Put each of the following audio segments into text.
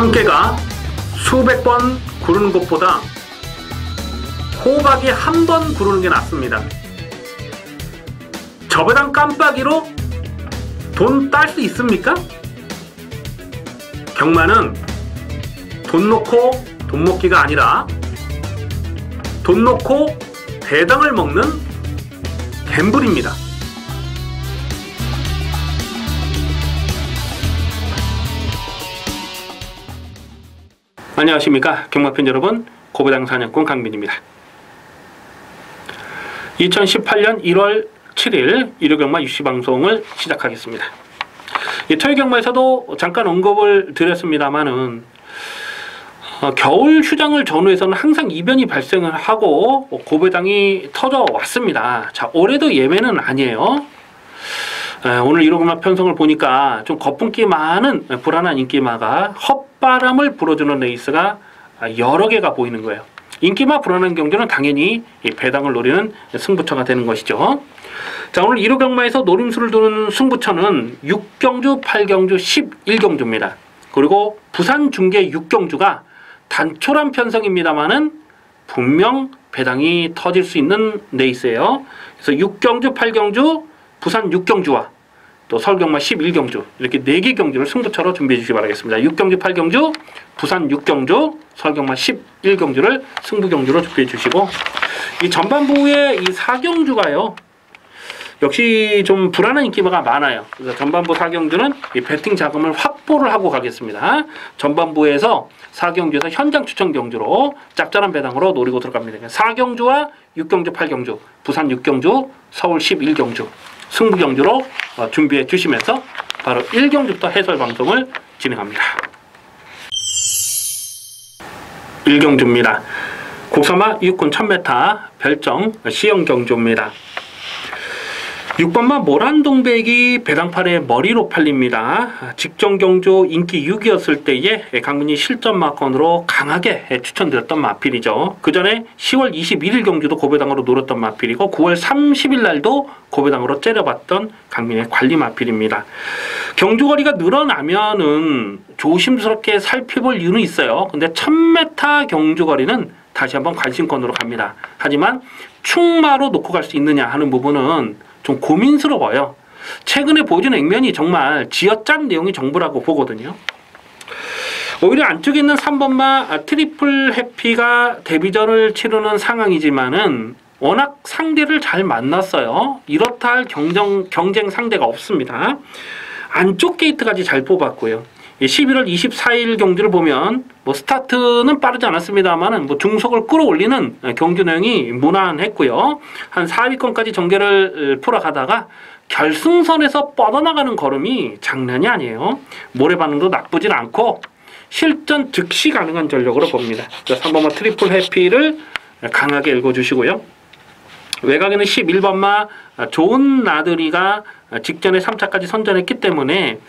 한 개가 수백 번 구르는 것보다 호박이 한 번 구르는 게 낫습니다. 저배당 깜빡이로 돈 딸 수 있습니까? 경마는 돈 놓고 돈 먹기가 아니라 돈 놓고 배당을 먹는 갬블입니다. 안녕하십니까 경마팬 여러분, 고배당 사냥꾼 강민입니다. 2018년 1월 7일 일요경마 유시방송을 시작하겠습니다. 토요경마에서도 잠깐 언급을 드렸습니다만은 겨울 휴장을 전후해서는 항상 이변이 발생을 하고 고배당이 터져 왔습니다. 자, 올해도 예외는 아니에요. 오늘 일요경마 편성을 보니까 좀 거품기 많은 불안한 인기마가 헛바람을 불어주는 레이스가 여러 개가 보이는 거예요. 인기마 불안한 경주는 당연히 배당을 노리는 승부처가 되는 것이죠. 자, 오늘 1호 경마에서 노림수를 두는 승부처는 6경주, 8경주, 11경주입니다. 그리고 부산 중계 6경주가 단촐한 편성입니다만은 분명 배당이 터질 수 있는 레이스예요. 그래서 6경주, 8경주, 부산 6경주와 또 서울경마 11경주 이렇게 4개 경주를 승부처로 준비해 주시기 바라겠습니다. 6경주, 8경주, 부산 6경주, 서울경마 11경주를 승부경주로 준비해 주시고, 이 전반부에 이 4경주가요 역시 좀 불안한 인기마가 많아요. 그래서 전반부 4경주는 이 배팅 자금을 확보를 하고 가겠습니다. 전반부에서 4경주에서 현장 추천 경주로 짭짤한 배당으로 노리고 들어갑니다. 4경주와 6경주, 8경주, 부산 6경주, 서울 11경주 승부경주로 준비해 주시면서 바로 1경주부터 해설 방송을 진행합니다. 1경주입니다. 국서마 육군 1000m 별정 시형경주입니다. 6번마 모란동백이 배당팔의 머리로 팔립니다. 직전경주 인기 6위였을 때에 강민이 실전 마건으로 강하게 추천드렸던 마필이죠. 그 전에 10월 21일 경주도 고배당으로 노렸던 마필이고 9월 30일 날도 고배당으로 째려봤던 강민의 관리 마필입니다. 경주거리가 늘어나면은 조심스럽게 살펴볼 이유는 있어요. 근데 1000m 경주거리는 다시 한번 관심권으로 갑니다. 하지만 충마로 놓고 갈 수 있느냐 하는 부분은 좀 고민스러워요. 최근에 보여준 액면이 정말 쥐어짠 내용이 정부라고 보거든요. 오히려 안쪽에 있는 3번마 트리플 해피가 데뷔전을 치르는 상황이지만은 워낙 상대를 잘 만났어요. 이렇다 할 경쟁 상대가 없습니다. 안쪽 게이트까지 잘 뽑았고요. 11월 24일 경주를 보면 스타트는 빠르지 않았습니다만 중속을 끌어올리는 경주 내용이 무난했고요. 한 4위권까지 전개를 풀어가다가 결승선에서 뻗어나가는 걸음이 장난이 아니에요. 모래 반응도 나쁘진 않고 실전 즉시 가능한 전력으로 봅니다. 3번마 트리플 해피를 강하게 읽어주시고요. 외곽에는 11번마 좋은 나들이가 직전에 3차까지 선전했기 때문에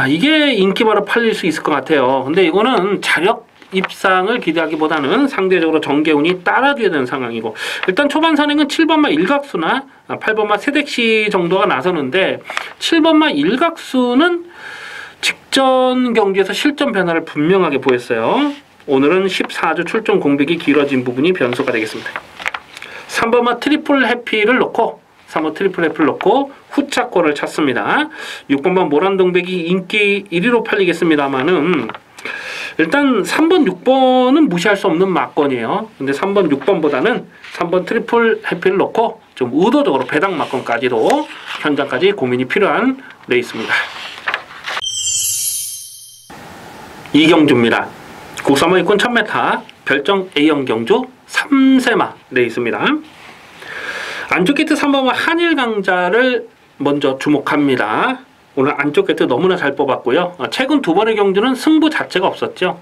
이게 인기마로 팔릴 수 있을 것 같아요. 근데 이거는 자력 입상을 기대하기보다는 상대적으로 정계운이 따라줘야 되는 상황이고, 일단 초반 선행은 7번마 일각수나 8번마 세덱시 정도가 나서는데 7번마 일각수는 직전 경기에서 실전 변화를 분명하게 보였어요. 오늘은 14주 출전 공백이 길어진 부분이 변수가 되겠습니다. 3번마 트리플 해피를 놓고 3번 트리플 해피를 놓고 후차권을 찾습니다. 6번만 모란동백이 인기 1위로 팔리겠습니다만은 일단 3번, 6번은 무시할 수 없는 막건이에요. 근데 3번, 6번보다는 3번 트리플 해피를 놓고 좀 의도적으로 배당 막건까지도 현장까지 고민이 필요한 레이스입니다. 2경주입니다. 국서마 육군 1000m 별정 A형 경주 3세마 레이스입니다. 안쪽 게이트 3번마 한일강자를 먼저 주목합니다. 오늘 안쪽 게이트 너무나 잘 뽑았고요. 최근 두 번의 경주는 승부 자체가 없었죠.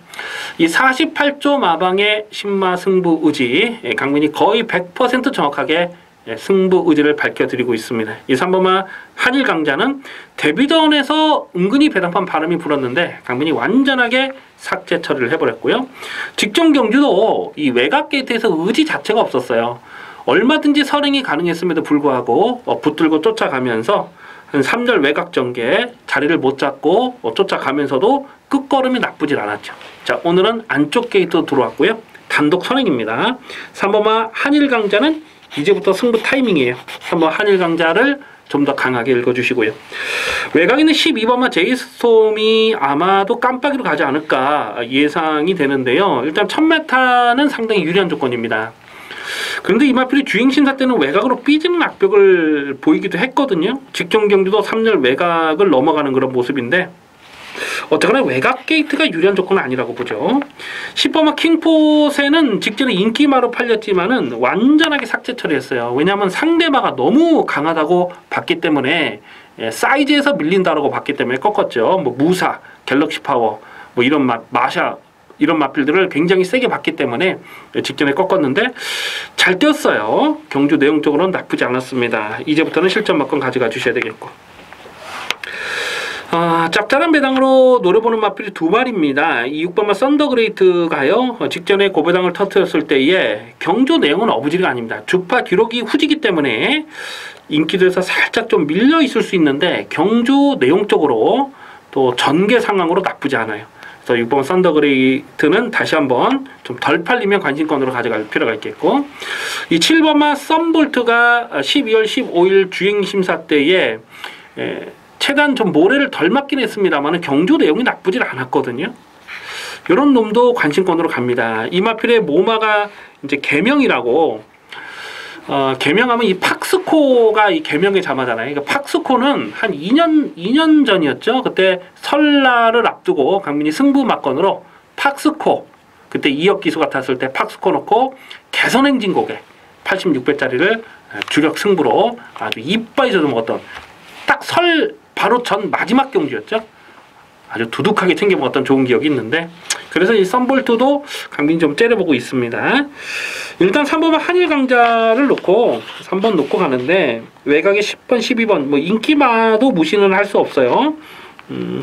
이 48조 마방의 신마 승부 의지, 강민이 거의 100% 정확하게 승부 의지를 밝혀드리고 있습니다. 이 3번마 한일강자는 데뷔전에서 은근히 배당판 바람이 불었는데 강민이 완전하게 삭제 처리를 해버렸고요. 직전 경주도 이 외곽 게이트에서 의지 자체가 없었어요. 얼마든지 선행이 가능했음에도 불구하고 붙들고 쫓아가면서 한 3절 외곽 전개 자리를 못 잡고 쫓아가면서도 끝걸음이 나쁘질 않았죠. 자, 오늘은 안쪽 게이트 들어왔고요. 단독 선행입니다. 3번마 한일강자는 이제부터 승부 타이밍이에요. 3번 한일강자를 좀 더 강하게 읽어주시고요. 외곽에 있는 12번마 제이스톰이 아마도 깜빡이로 가지 않을까 예상이 되는데요. 일단 1000m는 상당히 유리한 조건입니다. 그런데 이 마필이 주행심사 때는 외곽으로 삐지는 악벽을 보이기도 했거든요. 직전 경주도 3열 외곽을 넘어가는 그런 모습인데 어쨌거나 외곽 게이트가 유리한 조건은 아니라고 보죠. 10번마 킹포세는 직전에 인기마로 팔렸지만은 완전하게 삭제 처리했어요. 왜냐하면 상대마가 너무 강하다고 봤기 때문에 사이즈에서 밀린다라고 봤기 때문에 꺾었죠. 뭐 무사, 갤럭시 파워, 뭐 이런 마샤 이런 마필들을 굉장히 세게 봤기 때문에 직전에 꺾었는데 잘 뛰었어요. 경주 내용적으로는 나쁘지 않았습니다. 이제부터는 실전 막건 가져가 주셔야 되겠고. 짭짤한 배당으로 노려보는 마필이 두 마리입니다. 이 6번마 썬더그레이트가요. 직전에 고배당을 터뜨렸을 때에 경주 내용은 어부지리가 아닙니다. 주파 기록이 후지기 때문에 인기도에서 살짝 좀 밀려 있을 수 있는데 경주 내용적으로 또 전개 상황으로 나쁘지 않아요. 그래서 6번 썬더그레이트는 다시 한번 좀 덜 팔리면 관심권으로 가져갈 필요가 있겠고, 이 7번마 썬볼트가 12월 15일 주행심사 때에 최대한 좀 모래를 덜 맞긴 했습니다만 경주 내용이 나쁘질 않았거든요. 이런 놈도 관심권으로 갑니다. 이 마필의 모마가 이제 개명이라고, 개명하면 이 팍스코가 이 개명의 자마잖아요. 그러니까 팍스코는 한 2년 전이었죠. 그때 설날을 앞두고 강민이 승부 막건으로 팍스코, 그때 2억 기수가 탔을 때 팍스코 놓고 개선행진곡에 86배짜리를 주력 승부로 아주 이빠이 젖어 먹었던, 딱 설 바로 전 마지막 경주였죠. 아주 두둑하게 챙겨 먹었던 좋은 기억이 있는데, 그래서 이 썬볼트도 강민이 좀 째려보고 있습니다. 일단 3번은 한일강자를 놓고 3번 놓고 가는데, 외곽에 10번, 12번 뭐 인기마도 무시는 할 수 없어요.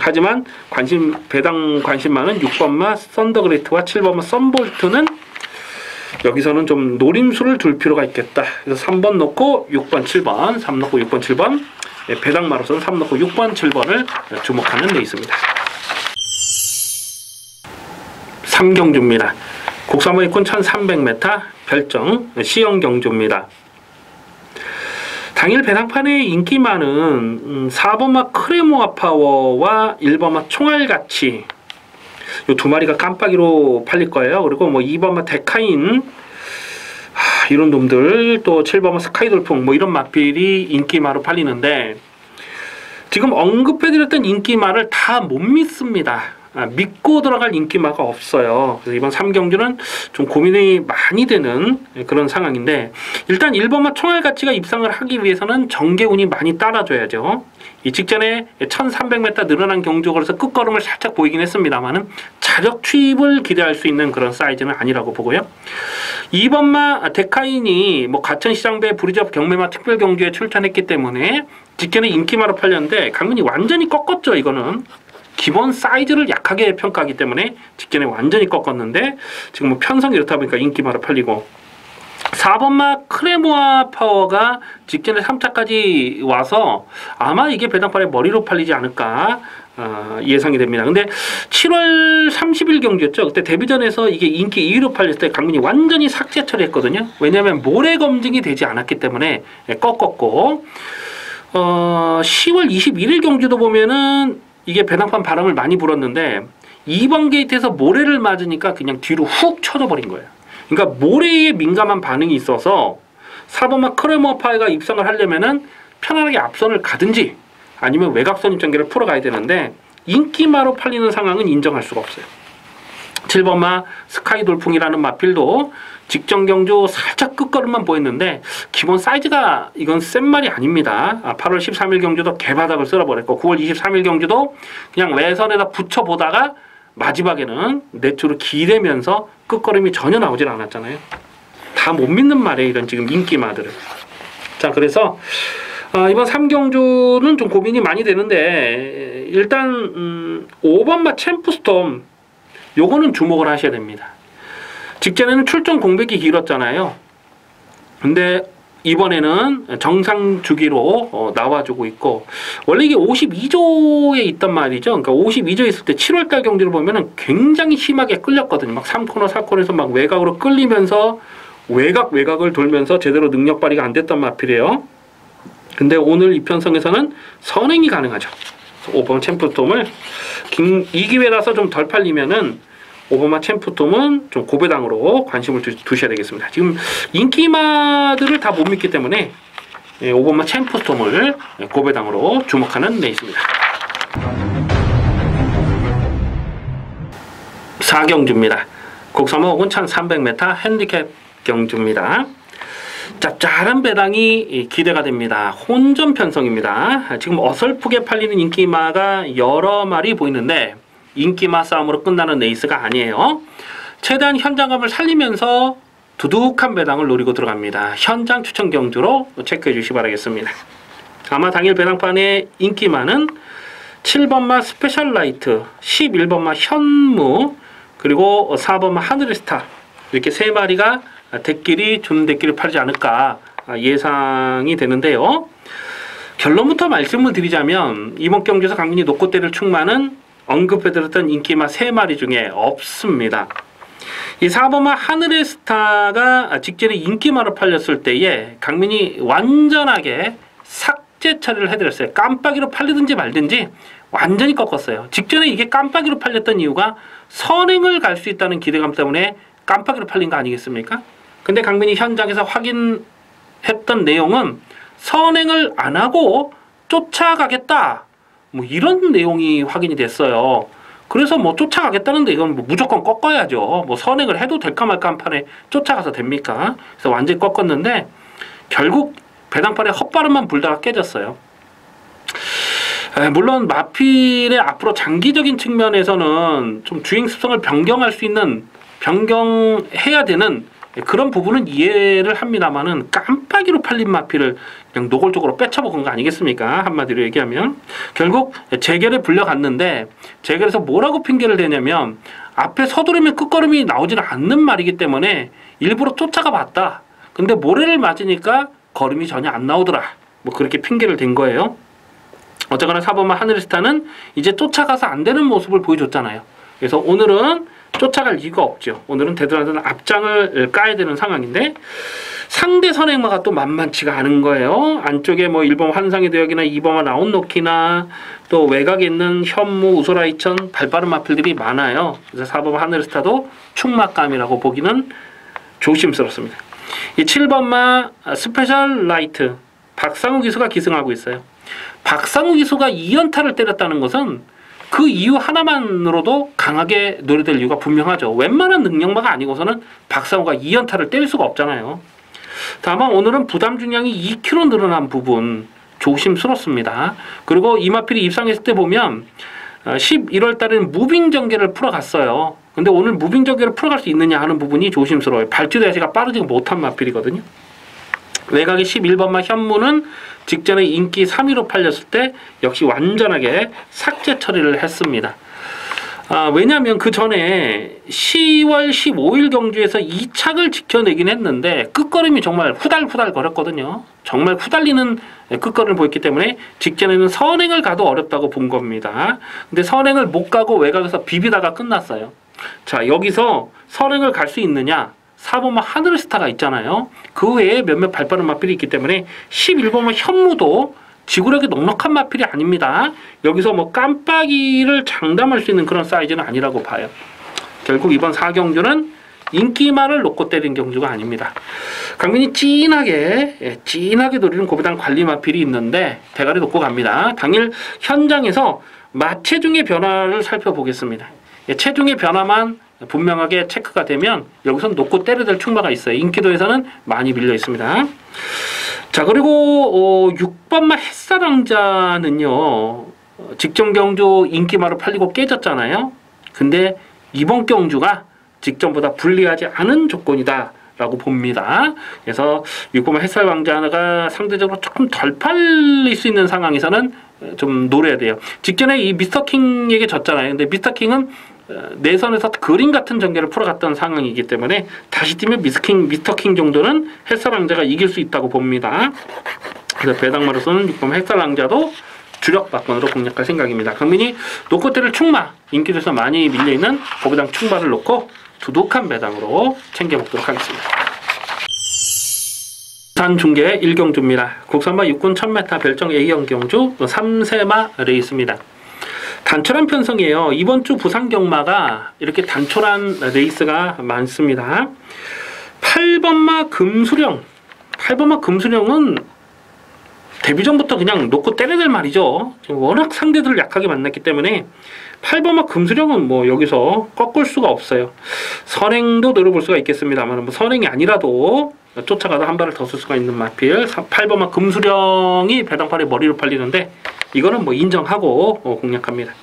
하지만 배당 관심 많은 6번마 썬더그레이트와 7번마 썬볼트는 여기서는 좀 노림수를 둘 필요가 있겠다. 그래서 3번 놓고 6번, 7번, 3 놓고 6번, 7번, 배당마로서는 3 놓고 6번, 7번을 주목하는 데 있습니다. 3경주입니다. 국산모의권 1300m 별정 시영경주입니다. 당일 배당판의 인기 많은 4번마 크레모아 파워와 1번마 총알같이 이 두 마리가 깜빡이로 팔릴 거예요. 그리고 뭐 2번마 데카인, 이런 놈들, 또 7번마 스카이돌풍 뭐 이런 마필이 인기마로 팔리는데, 지금 언급해드렸던 인기마를 다 못 믿습니다. 믿고 들어갈 인기마가 없어요. 그래서 이번 3경주는 좀 고민이 많이 되는 그런 상황인데, 일단 1번마 총알가치가 입상을 하기 위해서는 정계운이 많이 따라줘야죠. 이 직전에 1300m 늘어난 경주걸에서 끝걸음을 살짝 보이긴 했습니다만은 자력 추입을 기대할 수 있는 그런 사이즈는 아니라고 보고요. 2번마 데카인이 뭐 가천시장배 부리접 경매마 특별경주에 출전했기 때문에 직전에 인기마로 팔렸는데 강민이 완전히 꺾었죠. 이거는 기본 사이즈를 약하게 평가하기 때문에 직전에 완전히 꺾었는데, 지금 뭐 편성이 이렇다 보니까 인기마로 팔리고, 4번마 크레모아 파워가 직전에 3차까지 와서 아마 이게 배당판에 머리로 팔리지 않을까 예상이 됩니다. 근데 7월 30일 경주였죠. 그때 데뷔전에서 이게 인기 2위로 팔렸을 때 강민이 완전히 삭제 처리했거든요. 왜냐하면 모래 검증이 되지 않았기 때문에 꺾었고, 10월 21일 경주도 보면은 이게 배당판 바람을 많이 불었는데 2번 게이트에서 모래를 맞으니까 그냥 뒤로 훅 쳐져버린 거예요. 그러니까 모래에 민감한 반응이 있어서 4번마 크레모 파이가 입상을 하려면은 편안하게 앞선을 가든지 아니면 외곽선 입장계를 풀어가야 되는데 인기마로 팔리는 상황은 인정할 수가 없어요. 7번마 스카이돌풍이라는 마필도 직전 경주 살짝 끝걸음만 보였는데 기본 사이즈가 이건 센 말이 아닙니다. 8월 13일 경주도 개바닥을 쓸어버렸고 9월 23일 경주도 그냥 외선에다 붙여보다가 마지막에는 내추로 기대면서 끝걸음이 전혀 나오질 않았잖아요. 다 못 믿는 말이에요, 이런 지금 인기마들을. 자, 그래서 이번 3경주는 좀 고민이 많이 되는데, 일단 5번마 챔프스톰 요거는 주목을 하셔야 됩니다. 직전에는 출전 공백이 길었잖아요. 근데 이번에는 정상 주기로 나와주고 있고, 원래 이게 52조에 있단 말이죠. 그러니까 52조에 있을 때 7월달 경기를 보면은 굉장히 심하게 끌렸거든요. 막 3코너 4코너에서 막 외곽으로 끌리면서 외곽을 돌면서 제대로 능력 발휘가 안 됐던 마필이에요. 근데 오늘 이 편성에서는 선행이 가능하죠. 5번 챔프톰을 이 기회라서 좀 덜 팔리면은 오버마 챔프톰은 좀 고배당으로 관심을 두셔야 되겠습니다. 지금 인기마들을 다 못 믿기 때문에 오버마 챔프톰을 고배당으로 주목하는 데 있습니다. 4경주입니다. 곡섬 혹은 1300m 핸디캡 경주입니다. 짭짤한 배당이 기대가 됩니다. 혼전 편성입니다. 지금 어설프게 팔리는 인기마가 여러 마리 보이는데 인기마 싸움으로 끝나는 레이스가 아니에요. 최대한 현장감을 살리면서 두둑한 배당을 노리고 들어갑니다. 현장 추천 경주로 체크해 주시기 바라겠습니다. 아마 당일 배당판의 인기마는 7번마 스페셜 라이트, 11번마 현무, 그리고 4번마 하늘의 스타, 이렇게 세 마리가 주는 대끼리 팔지 않을까 예상이 되는데요. 결론부터 말씀을 드리자면 이번 경주에서 강민이 노코대를 충만은 언급해드렸던 인기마 3마리 중에 없습니다. 이 4번마 하늘의 스타가 직전에 인기마로 팔렸을 때에 강민이 완전하게 삭제 처리를 해드렸어요. 깜빡이로 팔리든지 말든지 완전히 꺾었어요. 직전에 이게 깜빡이로 팔렸던 이유가 선행을 갈 수 있다는 기대감 때문에 깜빡이로 팔린 거 아니겠습니까? 근데 강민이 현장에서 확인했던 내용은 선행을 안 하고 쫓아가겠다, 뭐 이런 내용이 확인이 됐어요. 그래서 뭐 쫓아가겠다는데 이건 뭐 무조건 꺾어야죠. 뭐 선행을 해도 될까 말까 한 판에 쫓아가서 됩니까? 그래서 완전히 꺾었는데 결국 배당판에 헛바람만 불다가 깨졌어요. 물론 마필의 앞으로 장기적인 측면에서는 좀 주행 습성을 변경해야 되는 그런 부분은 이해를 합니다만은 깜빡이로 팔린 마필을 그냥 노골적으로 빼쳐먹은 거 아니겠습니까? 한마디로 얘기하면 결국 재결에 불려갔는데 재결에서 뭐라고 핑계를 대냐면 앞에 서두르면 끝걸음이 나오지는 않는 말이기 때문에 일부러 쫓아가 봤다. 근데 모래를 맞으니까 걸음이 전혀 안 나오더라. 뭐 그렇게 핑계를 댄 거예요. 어쨌거나 4번마 하늘스타는 이제 쫓아가서 안 되는 모습을 보여줬잖아요. 그래서 오늘은 쫓아갈 이유가 없죠. 오늘은 대단하던 앞장을 까야 되는 상황인데 상대 선행마가 또 만만치가 않은 거예요. 안쪽에 뭐 1번 환상의 대역이나 2번마 라운로키나 또 외곽에 있는 현무, 우소라이천 발빠른 마필들이 많아요. 그래서 4번마 하늘스타도 충막감이라고 보기는 조심스럽습니다. 이 7번마 스페셜 라이트 박상우 기수가 기승하고 있어요. 박상우 기수가 2연타를 때렸다는 것은 그 이유 하나만으로도 강하게 노려될 이유가 분명하죠. 웬만한 능력마가 아니고서는 박상우가 2연타를 때릴 수가 없잖아요. 다만 오늘은 부담 중량이 2kg 늘어난 부분 조심스럽습니다. 그리고 이마필이 입상했을 때 보면 11월 달에는 무빙 전개를 풀어갔어요. 근데 오늘 무빙 전개를 풀어갈 수 있느냐 하는 부분이 조심스러워요. 발주 대시가 빠르지 못한 마필이거든요. 외곽의 11번마 현무는 직전에 인기 3위로 팔렸을 때 역시 완전하게 삭제 처리를 했습니다. 왜냐하면 그 전에 10월 15일 경주에서 2착을 지켜내긴 했는데 끝걸음이 정말 후달후달 거렸거든요. 정말 후달리는 끝걸음을 보였기 때문에 직전에는 선행을 가도 어렵다고 본 겁니다. 근데 선행을 못 가고 외곽에서 비비다가 끝났어요. 자, 여기서 선행을 갈 수 있느냐? 4번마 하늘의 스타가 있잖아요. 그 외에 몇몇 발빠른 마필이 있기 때문에 11번마 현무도 지구력이 넉넉한 마필이 아닙니다. 여기서 뭐 깜빡이를 장담할 수 있는 그런 사이즈는 아니라고 봐요. 결국 이번 4경주는 인기마를 놓고 때린 경주가 아닙니다. 강민이 진하게 노리는 고배당 관리 마필이 있는데 대가리 놓고 갑니다. 당일 현장에서 마체중의 변화를 살펴보겠습니다. 체중의 변화만 분명하게 체크가 되면 여기선 놓고 때려야 될 충마가 있어요. 인기도에서는 많이 밀려 있습니다. 자, 그리고 6번마 햇사랑자는요 직전 경주 인기마로 팔리고 깨졌잖아요. 근데 이번 경주가 직전보다 불리하지 않은 조건이다 라고 봅니다. 그래서 6번마 햇살왕자가 상대적으로 조금 덜 팔릴 수 있는 상황에서는 좀 노려야 돼요. 직전에 이 미스터킹에게 졌잖아요. 근데 미스터킹은 내선에서 그림 같은 전개를 풀어갔던 상황이기 때문에 다시 뛰면 미스터킹 정도는 햇살왕자가 이길 수 있다고 봅니다. 그래서 배당마로서는 6번 햇살왕자도 주력 막건으로 공략할 생각입니다. 강민이 노코테를 충마, 인기도에서 많이 밀려있는 고배당 충마를 놓고 두둑한 배당으로 챙겨먹도록 하겠습니다. 부산 중계 1경주입니다. 국산마 6군 1000m 별정 A형 경주 3세마 레이스입니다. 단촐한 편성이에요. 이번 주 부산 경마가 이렇게 단촐한 레이스가 많습니다. 8번마 금수령. 8번마 금수령은 데뷔 전부터 그냥 놓고 때려야 될 말이죠. 워낙 상대들을 약하게 만났기 때문에 8번마 금수령은 뭐 여기서 꺾을 수가 없어요. 선행도 노려볼 수가 있겠습니다만 뭐 선행이 아니라도 쫓아가다 한 발을 더 쓸 수가 있는 마필 8번마 금수령이 배당팔에 머리로 팔리는데 이거는 뭐 인정하고 공략합니다.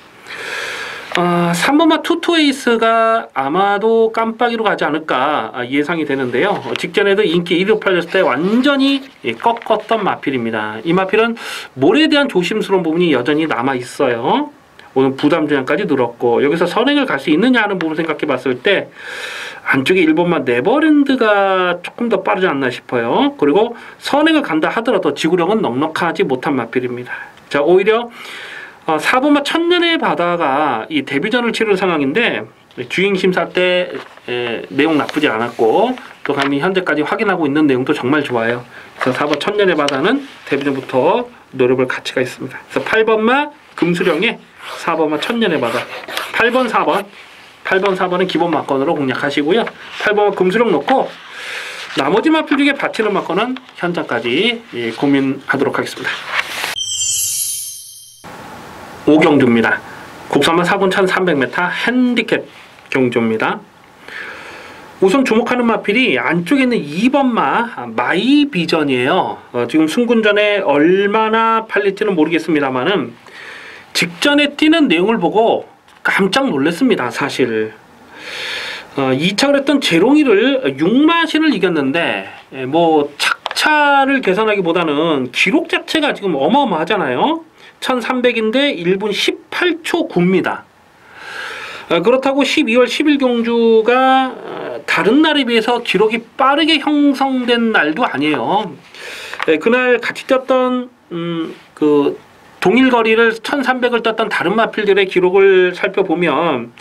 3번마 투투에이스가 아마도 깜빡이로 가지 않을까 예상이 되는데요. 직전에도 인기 1위로 팔렸을 때 완전히 꺾었던 마필입니다. 이 마필은 몰에 대한 조심스러운 부분이 여전히 남아있어요. 오늘 부담주량까지 늘었고 여기서 선행을 갈 수 있느냐 하는 부분을 생각해 봤을 때 안쪽에 1번마 네버랜드가 조금 더 빠르지 않나 싶어요. 그리고 선행을 간다 하더라도 지구력은 넉넉하지 못한 마필입니다. 자, 오히려 4번마 천년의 바다가 이 데뷔전을 치른 상황인데 주행 심사 때 내용 나쁘지 않았고 또 감히 현재까지 확인하고 있는 내용도 정말 좋아요. 그래서 4번 천년의 바다는 데뷔전부터 노려볼 가치가 있습니다. 그래서 8번마 금수령에 4번마 천년의 바다 8번 4번은 기본 막건으로 공략하시고요. 8번마 금수령 놓고 나머지 마필 중에 받치는 막건은 현장까지 고민하도록 하겠습니다. 5경주입니다. 국산마 4군 1300m 핸디캡 경주입니다. 우선 주목하는 마필이 안쪽에 있는 2번마 마이비전이에요. 지금 승군전에 얼마나 팔릴지는 모르겠습니다만은 직전에 뛰는 내용을 보고 깜짝 놀랐습니다. 사실 2차를 했던 제롱이를 6마신을 이겼는데 뭐 착차를 계산하기보다는 기록 자체가 지금 어마어마하잖아요. 1300인데 1분 18초 9입니다. 그렇다고 12월 10일 경주가 다른 날에 비해서 기록이 빠르게 형성된 날도 아니에요. 그날 같이 뛰었던 그 동일 거리를 1300을 떴던 다른 마필들의 기록을 살펴보면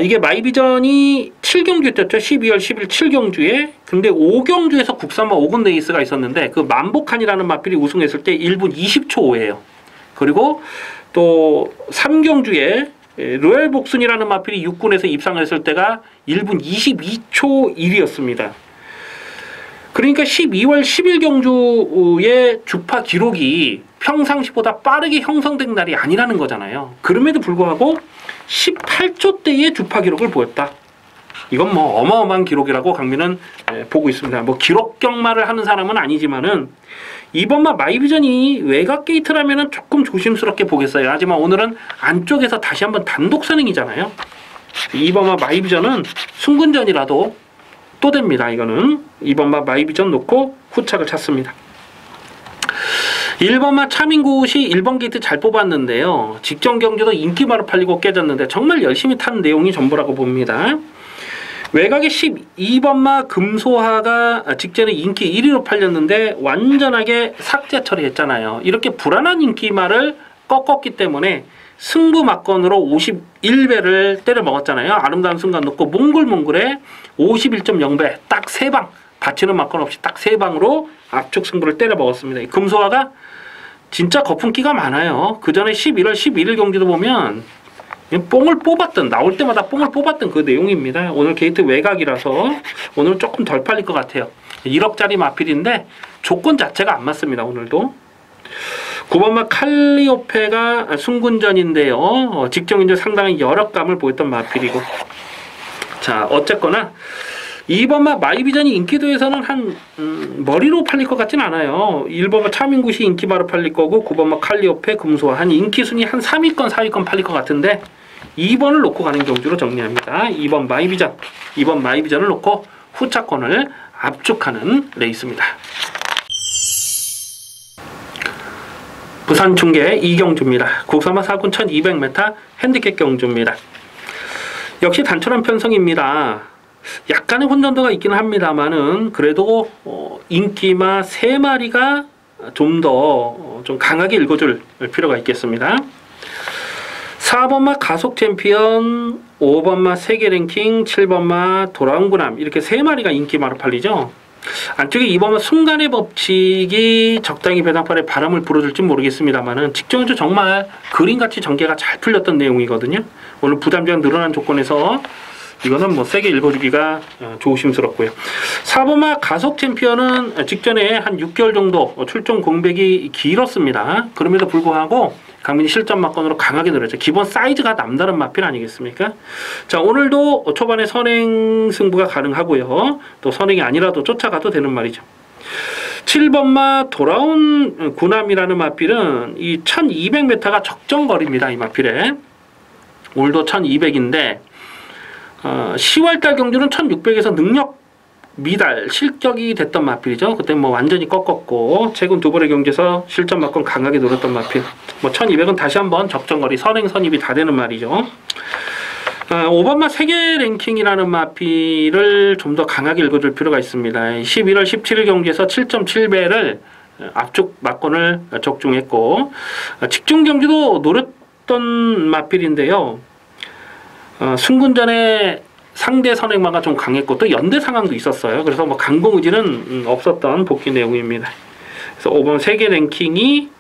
이게 마이비전이 7경주에 떴죠. 12월 10일 7경주에. 근데 5경주에서 국산마 5군 레이스가 있었는데 그 만복한이라는 마필이 우승했을 때 1분 20초 5예요. 그리고 또 3경주에 로얄 복순이라는 마필이 6군에서 입상했을 때가 1분 22초 1이었습니다. 그러니까 12월 10일 경주의 주파 기록이 평상시보다 빠르게 형성된 날이 아니라는 거잖아요. 그럼에도 불구하고 18초대의 주파 기록을 보였다. 이건 뭐 어마어마한 기록이라고 강민은 보고 있습니다. 뭐 기록 경마를 하는 사람은 아니지만은 이번마 마이비전이 외곽 게이트라면은 조금 조심스럽게 보겠어요. 하지만 오늘은 안쪽에서 다시 한번 단독 선행이잖아요. 이번마 마이비전은 승군전이라도 또 됩니다. 이거는 이번마 마이비전 놓고 후착을 찾습니다. 1번마 차민굿이 1번 게이트 잘 뽑았는데요. 직전 경주도 인기마로 팔리고 깨졌는데 정말 열심히 탄 내용이 전부라고 봅니다. 외곽에 12번마 금소하가 직전에 인기 1위로 팔렸는데 완전하게 삭제 처리했잖아요. 이렇게 불안한 인기마를 꺾었기 때문에 승부 막건으로 51배를 때려 먹었잖아요. 아름다운 순간 놓고 몽글몽글에 51.0배 딱 3방 받치는 막건 없이 딱 3방으로 압축 승부를 때려 먹었습니다. 금소하가 진짜 거품기가 많아요. 그 전에 11월 11일 경기도 보면 뽕을 뽑았던 나올 때마다 뽕을 뽑았던 그 내용입니다. 오늘 게이트 외곽이라서 오늘 조금 덜 팔릴 것 같아요. 1억짜리 마필인데 조건 자체가 안 맞습니다. 오늘도 9번마 칼리오페가 승군전인데요. 직전 경주 상당히 열악감을 보였던 마필이고 자 어쨌거나 2번마 마이비전이 인기도에서는 한 머리로 팔릴 것 같진 않아요. 1번마 차민굿이 인기바로 팔릴 거고 9번마 칼리오페 금소와 한 인기순위 한 3위권 4위권 팔릴 것 같은데 2번을 놓고 가는 경주로 정리합니다. 2번 마이비전을 놓고 후차권을 압축하는 레이스입니다. 부산 중계 2경주입니다. 국산마 4군 1200m 핸디캡 경주입니다. 역시 단촐한 편성입니다. 약간의 혼돈도가 있기는 합니다만은 그래도 인기마 3마리가 좀 더 좀 강하게 읽어줄 필요가 있겠습니다. 4번마 가속 챔피언, 5번마 세계 랭킹, 7번마 돌아온 구남, 이렇게 3마리가 인기마로 팔리죠. 안쪽에 2번마 순간의 법칙이 적당히 배당판에 바람을 불어줄지 모르겠습니다만은 직전에도 정말 그림같이 전개가 잘 풀렸던 내용이거든요. 오늘 부담장 늘어난 조건에서 이거는 뭐 세게 읽어주기가 조심스럽고요. 4번마 가속 챔피언은 직전에 한 6개월 정도 출전 공백이 길었습니다. 그럼에도 불구하고 강민이 실전 막건으로 강하게 늘었죠. 기본 사이즈가 남다른 마필 아니겠습니까? 자, 오늘도 초반에 선행 승부가 가능하고요. 또 선행이 아니라도 쫓아가도 되는 말이죠. 7번마 돌아온 구남이라는 마필은 이 1200m가 적정거리입니다. 이 마필에. 오늘도 1200인데 10월달 경주는 1600에서 능력 미달 실격이 됐던 마필이죠. 그때 뭐 완전히 꺾었고 최근 두 번의 경주에서 실전 막건 강하게 노렸던 마필. 뭐 1200은 다시 한번 적정거리 선행 선입이 다 되는 말이죠. 5번마 세계 랭킹이라는 마필을 좀 더 강하게 읽어줄 필요가 있습니다. 11월 17일 경주에서 7.7배를 앞쪽 막건을 적중했고 직중 경주도 노렸던 마필인데요. 승군전에 상대 선행마가 좀 강했고 또 연대 상황도 있었어요. 그래서 뭐 강공 의지는 없었던 복귀 내용입니다. 그래서 5번 세계 랭킹이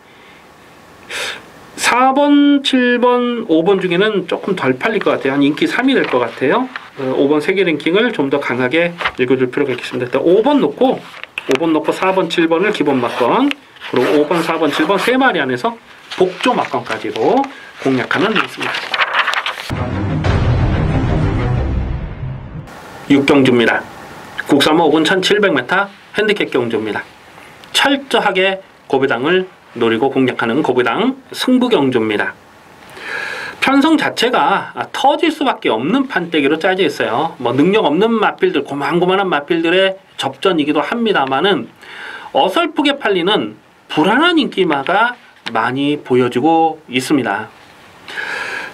4번, 7번, 5번 중에는 조금 덜 팔릴 것 같아요. 한 인기 3이 될 것 같아요. 5번 세계 랭킹을 좀 더 강하게 읽어줄 필요가 있겠습니다. 일단 5번 놓고 4번, 7번을 기본 막건, 그리고 5번, 4번, 7번 3마리 안에서 복조 막건까지로 공략하면 되겠습니다. 6경주입니다. 국산모 5군 1700m 핸디캡 경주입니다. 철저하게 고배당을 노리고 공략하는 고배당 승부 경주입니다. 편성 자체가 터질 수밖에 없는 판때기로 짜져 있어요. 뭐 능력 없는 마필들, 고만고만한 마필들의 접전이기도 합니다만은 어설프게 팔리는 불안한 인기마가 많이 보여지고 있습니다.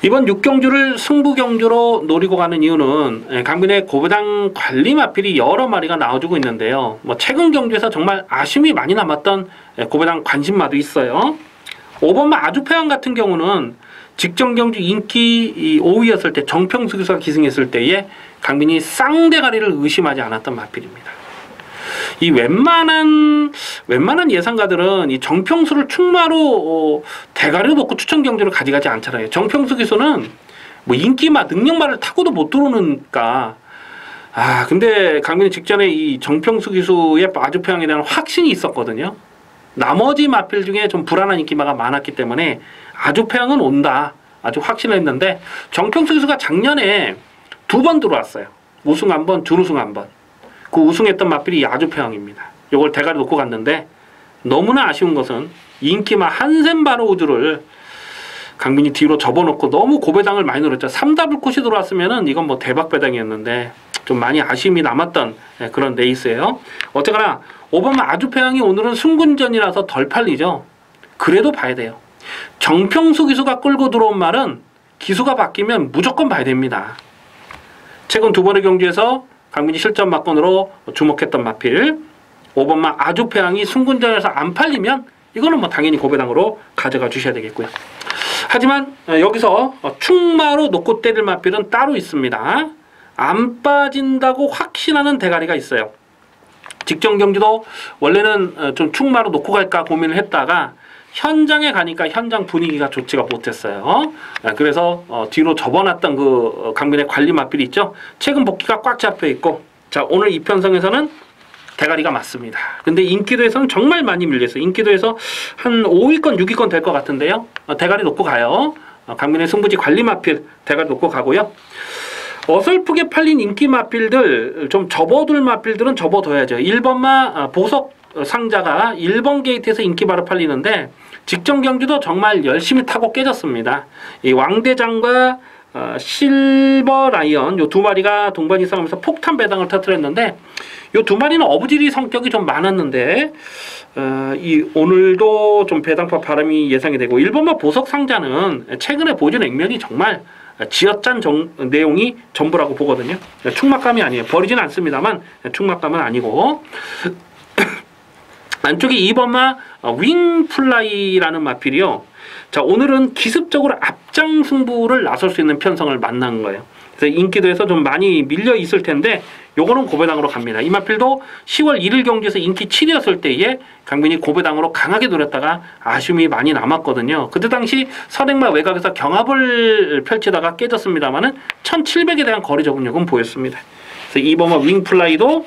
이번 6경주를 승부경주로 노리고 가는 이유는 강민의 고배당 관리 마필이 여러 마리가 나와주고 있는데요. 뭐 최근 경주에서 정말 아쉬움이 많이 남았던 고배당 관심마도 있어요. 5번마 아주패왕 같은 경우는 직전 경주 인기 5위였을 때 정평수 기수가 기승했을 때에 강민이 쌍대가리를 의심하지 않았던 마필입니다. 이 웬만한 예상가들은 이 정평수를 충마로 대가리로 놓고 추천 경주를 가져가지 않잖아요. 정평수 기수는 뭐 인기마, 능력마를 타고도 못 들어오니까. 근데 강민이 직전에 이 정평수 기수의 아주패왕에 대한 확신이 있었거든요. 나머지 마필 중에 좀 불안한 인기마가 많았기 때문에 아주패왕은 온다. 아주 확신을 했는데 정평수 기수가 작년에 2번 들어왔어요. 우승 1번, 준우승 1번. 그 우승했던 마필이 아주패왕입니다. 이걸 대가리 놓고 갔는데 너무나 아쉬운 것은 인기마 한샘바로 우주를 강민이 뒤로 접어놓고 너무 고배당을 많이 노렸죠. 3더블 컷이 들어왔으면은 이건 뭐 대박 배당이었는데 좀 많이 아쉬움이 남았던 그런 레이스예요. 어쨌거나 5번마 아주패왕이 오늘은 승군전이라서 덜 팔리죠. 그래도 봐야 돼요. 정평수 기수가 끌고 들어온 말은 기수가 바뀌면 무조건 봐야 됩니다. 최근 2번의 경주에서 강민이 실전 막건으로 주목했던 마필 5번마 아주패왕이 승군전에서 안 팔리면 이거는 뭐 당연히 고배당으로 가져가 주셔야 되겠고요. 하지만 여기서 충마로 놓고 때릴 마필은 따로 있습니다. 안 빠진다고 확신하는 대가리가 있어요. 직전 경주도 원래는 좀 충마로 놓고 갈까 고민을 했다가 현장에 가니까 현장 분위기가 좋지가 못했어요. 그래서 뒤로 접어놨던 그 강민의 관리 마필이 있죠. 최근 복귀가 꽉 잡혀 있고, 자 오늘 이 편성에서는 대가리가 맞습니다. 근데 인기도에서는 정말 많이 밀렸어요. 인기도에서 한 5위권, 6위권 될 것 같은데요. 대가리 놓고 가요. 강민의 승부지 관리 마필 대가리 놓고 가고요. 어설프게 팔린 인기 마필들, 좀 접어둘 마필들은 접어둬야죠. 1번마 보석 상자가 1번 게이트에서 인기바로 팔리는데 직전 경주도 정말 열심히 타고 깨졌습니다. 이 왕대장과 실버 라이언 요 2마리가 동반이 싸우면서 폭탄 배당을 터뜨렸는데 요 2마리는 어부지리 성격이 좀 많았는데 이 오늘도 좀 배당파 바람이 예상이 되고 1번마 보석 상자는 최근에 보여준 액면이 정말 지어짠 내용이 전부라고 보거든요. 충막감이 아니에요. 버리진 않습니다만 충막감은 아니고 안쪽에 2번마 윙플라이라는 마필이요. 자, 오늘은 기습적으로 앞장 승부를 나설 수 있는 편성을 만난 거예요. 그래서 인기도에서 좀 많이 밀려 있을 텐데 요거는 고배당으로 갑니다. 이 마필도 10월 1일 경주에서 인기 7위였을 때에 강민이 고배당으로 강하게 노렸다가 아쉬움이 많이 남았거든요. 그때 당시 선행마 외곽에서 경합을 펼치다가 깨졌습니다만은 1700에 대한 거리 적응력은 보였습니다. 그래서 2번마 윙플라이도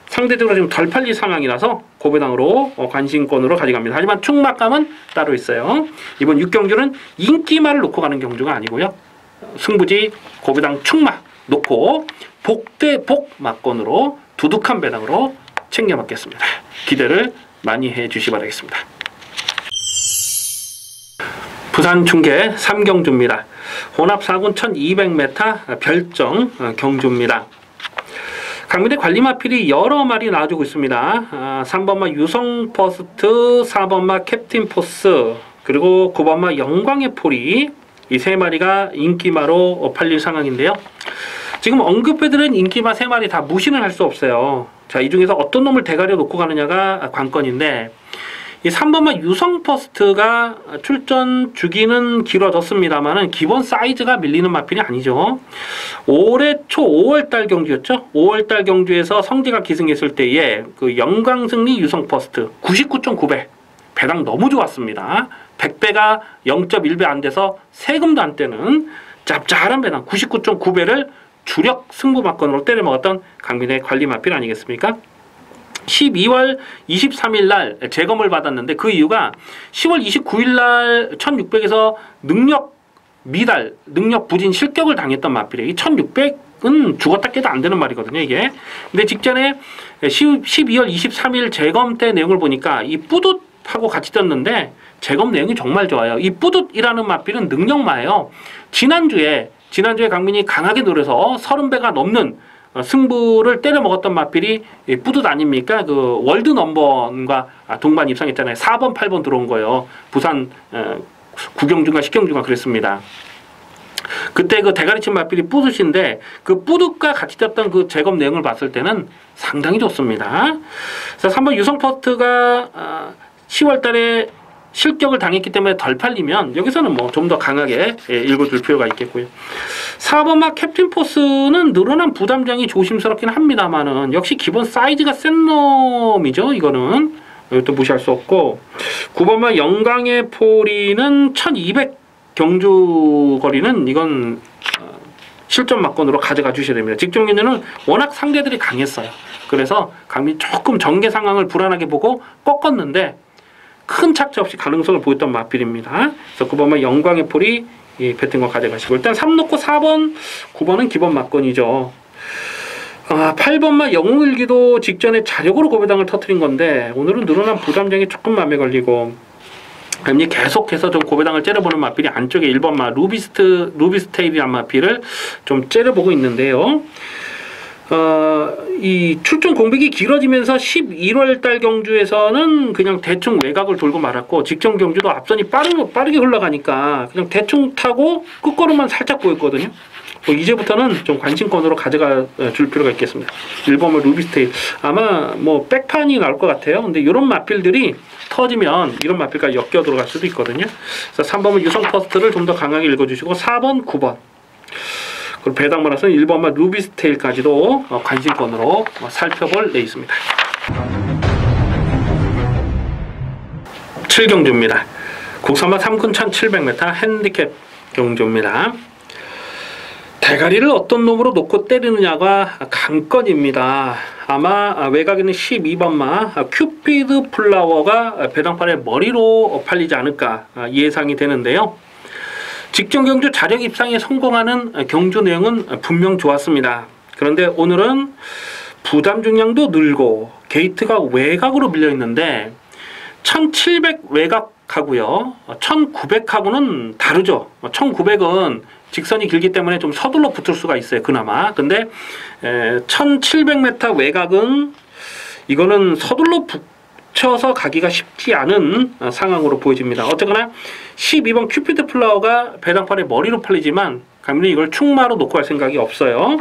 상대적으로 좀 덜 팔릴 상황이라서 고배당으로 관심권으로 가져갑니다. 하지만 충막감은 따로 있어요. 이번 6경주는 인기말을 놓고 가는 경주가 아니고요. 승부지 고배당 충막 놓고 복대복 막권으로 두둑한 배당으로 챙겨 먹겠습니다. 기대를 많이 해주시 바라겠습니다. 부산 중계 3경주입니다. 혼합 4군 1200m 별정 경주입니다. 강민의 관리마필이 여러 마리 나와주고 있습니다. 3번마 유성퍼스트, 4번마 캡틴포스, 그리고 9번마 영광의 포리, 이 세 마리가 인기마로 팔릴 상황인데요. 지금 언급해드린 인기마 3마리 다 무시는 할 수 없어요. 자, 이 중에서 어떤 놈을 대가리에 놓고 가느냐가 관건인데, 이 3번마 유성퍼스트가 출전 주기는 길어졌습니다만은 기본 사이즈가 밀리는 마필이 아니죠. 올해 초 5월달 경주였죠. 5월달 경주에서 성재가 기승했을 때에 그 영광승리 유성퍼스트 99.9배 배당 너무 좋았습니다. 100배가 0.1배 안 돼서 세금도 안 떼는 짭짤한 배당 99.9배를 주력 승부막건으로 때려먹었던 강민의 관리마필 아니겠습니까? 12월 23일 날 재검을 받았는데 그 이유가 10월 29일 날 1600에서 능력 미달, 능력 부진 실격을 당했던 마필이에요. 이 1600은 죽었다 깨도 안 되는 말이거든요, 이게. 근데 직전에 12월 23일 재검 때 내용을 보니까 이 뿌듯하고 같이 떴는데 재검 내용이 정말 좋아요. 이 뿌듯이라는 마필은 능력마예요. 지난주에 강민이 강하게 노려서 30배가 넘는 승부를 때려 먹었던 마필이 뿌듯 아닙니까? 그 월드 넘버원과 동반 입상했잖아요. 4번, 8번 들어온 거예요. 부산 9경주인가 10경주인가 그랬습니다. 그때 그 대가리친 마필이 뿌듯인데 그 뿌듯과 같이 떴던 그 재검 내용을 봤을 때는 상당히 좋습니다. 그래서 3번 유성퍼스트가 10월 달에 실격을 당했기 때문에 덜 팔리면 여기서는 뭐 좀 더 강하게 읽어줄 필요가 있겠고요. 4번마 캡틴포스는 늘어난 부담장이 조심스럽긴 합니다만은 역시 기본 사이즈가 센 놈이죠. 이거는 이것도 무시할 수 없고 9번마 영광의 포리는 1200 경주 거리는 이건 실전 막건으로 가져가 주셔야 됩니다. 직전 경주는 워낙 상대들이 강했어요. 그래서 강민 조금 전개 상황을 불안하게 보고 꺾었는데 큰 착지 없이 가능성을 보였던 마필입니다. 그래서 9번만 영광의 폴이 배팅 거 가져가시고 일단 3 놓고 4번, 9번은 기본 막건이죠. 8번만 영웅일기도 직전에 자력으로 고배당을 터뜨린 건데 오늘은 늘어난 부담장이 조금 맘에 걸리고 계속해서 좀 고배당을 째려보는 마필이 안쪽에 1번마 루비스테일이란 마필을 좀 째려보고 있는데요. 이 출전 공백이 길어지면서 11월달 경주에서는 그냥 대충 외곽을 돌고 말았고 직전 경주도 앞선이 빠르게 흘러가니까 그냥 대충 타고 끝걸음만 살짝 보였거든요. 이제부터는 좀 관심권으로 가져가 줄 필요가 있겠습니다. 1번은 루비스테일 아마 뭐 백판이 나올 것 같아요. 근데 이런 마필들이 터지면 이런 마필까지 엮여 들어갈 수도 있거든요. 그래서 3번은 유성퍼스트를 좀 더 강하게 읽어주시고 4번, 9번 그리고 배당 보너스는 1번만 루비스테일까지도 관심권으로 살펴볼 내 있습니다. 7경주입니다. 국산마 3군 1700m 핸디캡 경주입니다. 대가리를 어떤 놈으로 놓고 때리느냐가 관건입니다. 아마 외곽에는 12번마 큐피드 플라워가 배당판의 머리로 팔리지 않을까 예상이 되는데요. 직전 경주 자력 입상에 성공하는 경주 내용은 분명 좋았습니다. 그런데 오늘은 부담 중량도 늘고 게이트가 외곽으로 밀려 있는데 1700 외곽하고요 1900하고는 다르죠. 1900은 직선이 길기 때문에 좀 서둘러 붙을 수가 있어요. 그나마. 근데 1700m 외곽은 이거는 서둘러 맞춰서 가기가 쉽지 않은 상황으로 보여집니다. 어쨌거나 12번 큐피드 플라워가 배당팔에 머리로 팔리지만 강민이 이걸 충마로 놓고 할 생각이 없어요.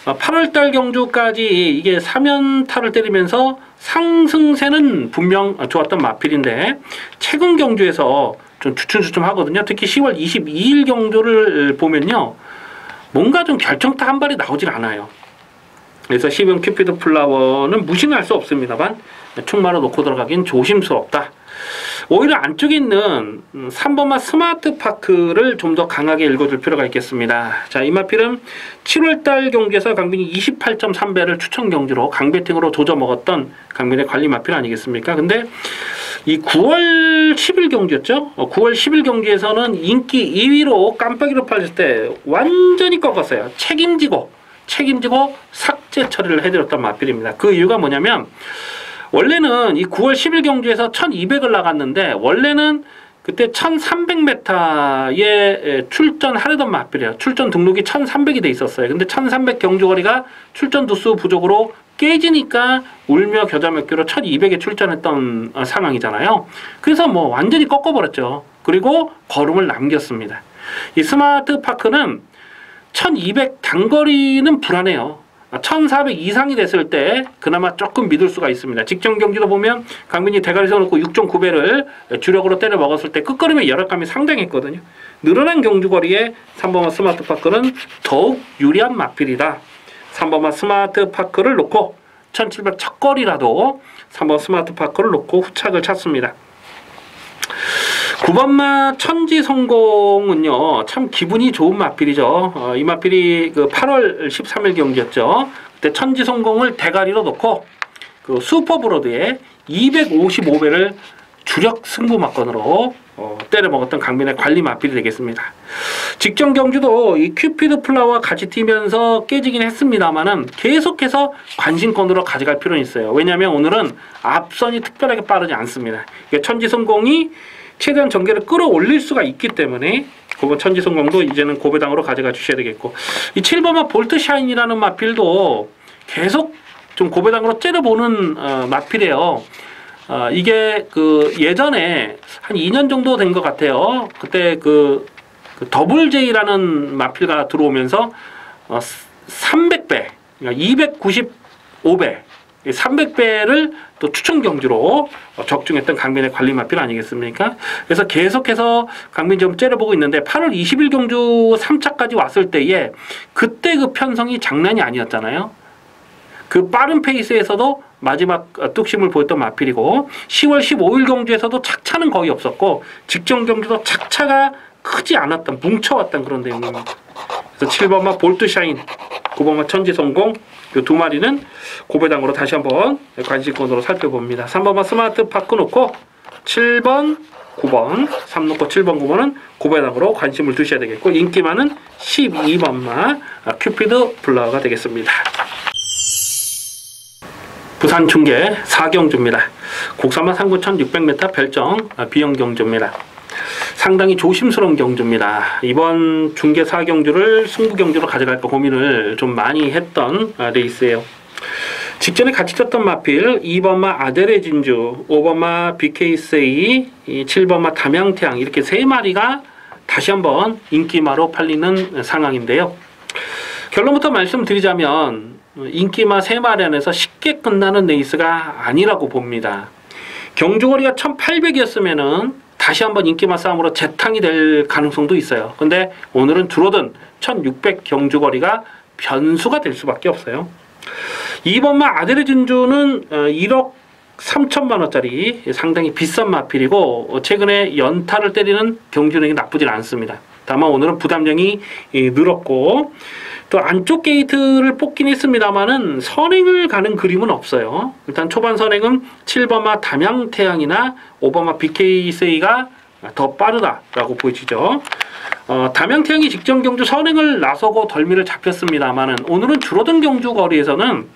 8월달 경주까지 이게 3연타를 때리면서 상승세는 분명 좋았던 마필인데 최근 경주에서 좀 주춤주춤 하거든요. 특히 10월 22일 경주를 보면요, 뭔가 좀 결정타 한 발이 나오질 않아요. 그래서 12번 큐피드 플라워는 무시는 할 수 없습니다만 충마로 놓고 들어가긴 조심스럽다. 오히려 안쪽에 있는 3번마 스마트파크를 좀 더 강하게 읽어줄 필요가 있겠습니다. 자, 이 마필은 7월달 경주에서 강빈이 28.3배를 추천 경주로 강배팅으로 조져 먹었던 강빈의 관리 마필 아니겠습니까? 근데 이 9월 10일 경주였죠? 9월 10일 경주에서는 인기 2위로 깜빡이로 팔렸을 때 완전히 꺾었어요. 책임지고 삭제 처리를 해드렸던 마필입니다. 그 이유가 뭐냐면 원래는 이 9월 10일 경주에서 1200을 나갔는데 원래는 그때 1300m에 출전하려던 마필이에요. 출전 등록이 1300이 돼 있었어요. 근데 1300 경주거리가 출전 두수 부족으로 깨지니까 울며 겨자 먹기로 1200에 출전했던 상황이잖아요. 그래서 뭐 완전히 꺾어버렸죠. 그리고 걸음을 남겼습니다. 이 스마트 파크는 1200 단거리는 불안해요. 1400 이상이 됐을 때 그나마 조금 믿을 수가 있습니다. 직전 경기도 보면 강민이 대가리 세워놓고 6.9배를 주력으로 때려 먹었을 때 끝걸음의 열악감이 상당했거든요. 늘어난 경주거리에 3번마 스마트파크는 더욱 유리한 마필이다. 3번마 스마트파크를 놓고 1700 첫거리라도 3번 스마트파크를 놓고 후착을 찾습니다. 9번마 천지성공은요, 참 기분이 좋은 마필이죠. 이 마필이 그 8월 13일 경기였죠. 그때 천지성공을 대가리로 놓고 그 슈퍼브로드에 255배를 주력 승부마건으로 때려먹었던 강민의 관리 마필이 되겠습니다. 직전 경주도 이 큐피드 플라워와 같이 뛰면서 깨지긴 했습니다만은 계속해서 관심권으로 가져갈 필요는 있어요. 왜냐하면 오늘은 앞선이 특별하게 빠르지 않습니다. 천지성공이 최대한 전개를 끌어올릴 수가 있기 때문에 그번 천지성공도 이제는 고배당으로 가져가 주셔야 되겠고, 이 7번마 볼트샤인이라는 마필도 계속 좀 고배당으로 째려보는 마필이에요. 이게 그 예전에 한 2년 정도 된 것 같아요. 그때 그 더블 J라는 마필가 들어오면서 300배, 그러니까 295배, 300배를 또 추천 경주로 적중했던 강민의 관리 마필 아니겠습니까? 그래서 계속해서 강민 좀 째려보고 있는데 8월 20일 경주 3차까지 왔을 때에 그때 그 편성이 장난이 아니었잖아요. 그 빠른 페이스에서도 마지막 뚝심을 보였던 마필이고 10월 15일 경주에서도 착차는 거의 없었고 직전 경주도 착차가 크지 않았던, 뭉쳐왔던 그런 내용입니다. 그래서 7번마 볼트샤인, 9번마 천지성공 이 두 마리는 고배당으로 다시 한번 관심권으로 살펴봅니다. 3번마 스마트파크 놓고 7번, 9번, 3 놓고 7번, 9번은 고배당으로 관심을 두셔야 되겠고 인기 많은 12번마 큐피드 플라워가 되겠습니다. 부산 중계 4경주입니다. 곡선마 39,600m 별정 B형 경주입니다. 상당히 조심스러운 경주입니다. 이번 중계 4경주를 승부 경주로 가져갈까 고민을 좀 많이 했던 레이스예요. 직전에 같이 쳤던 마필 2번마 아델의 진주, 5번마 BK세이, 7번마 담양태양 이렇게 세 마리가 다시 한번 인기마로 팔리는 상황인데요. 결론부터 말씀드리자면 인기마 세 마리 안에서 쉽게 끝나는 레이스가 아니라고 봅니다. 경주거리가 1800이었으면은 다시 한번 인기마 싸움으로 재탕이 될 가능성도 있어요. 근데 오늘은 줄어든 1600 경주거리가 변수가 될 수밖에 없어요. 2번마 아델의 진주는 1억 3천만 원짜리 상당히 비싼 마필이고 최근에 연타를 때리는 경주력이 나쁘진 않습니다. 다만 오늘은 부담량이 늘었고 또 안쪽 게이트를 뽑긴 했습니다만은 선행을 가는 그림은 없어요. 일단 초반 선행은 7번마 담양태양이나 5번마 BK세이가 더 빠르다라고 보이시죠. 담양태양이 직전 경주 선행을 나서고 덜미를 잡혔습니다만은 오늘은 줄어든 경주 거리에서는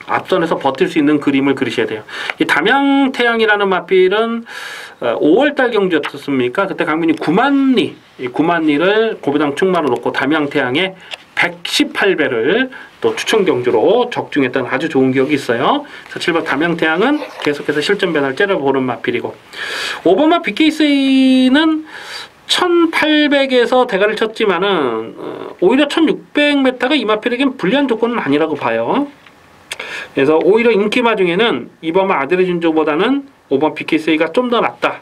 앞선에서 버틸 수 있는 그림을 그리셔야 돼요. 이 담양태양이라는 마필은 5월달 경주였습니까? 그때 강민이 9만리를 고배당 충마로 놓고 담양태양에 118배를 또 추천 경주로 적중했던 아주 좋은 기억이 있어요. 7번 담양태양은 계속해서 실전 변화를 째려보는 마필이고, 5번마 BKC는 1800에서 대가를 쳤지만은 오히려 1600m가 이 마필에겐 불리한 조건은 아니라고 봐요. 그래서 오히려 인기마 중에는 2번마 아드레준조보다는 5번 BKC가 좀 더 낫다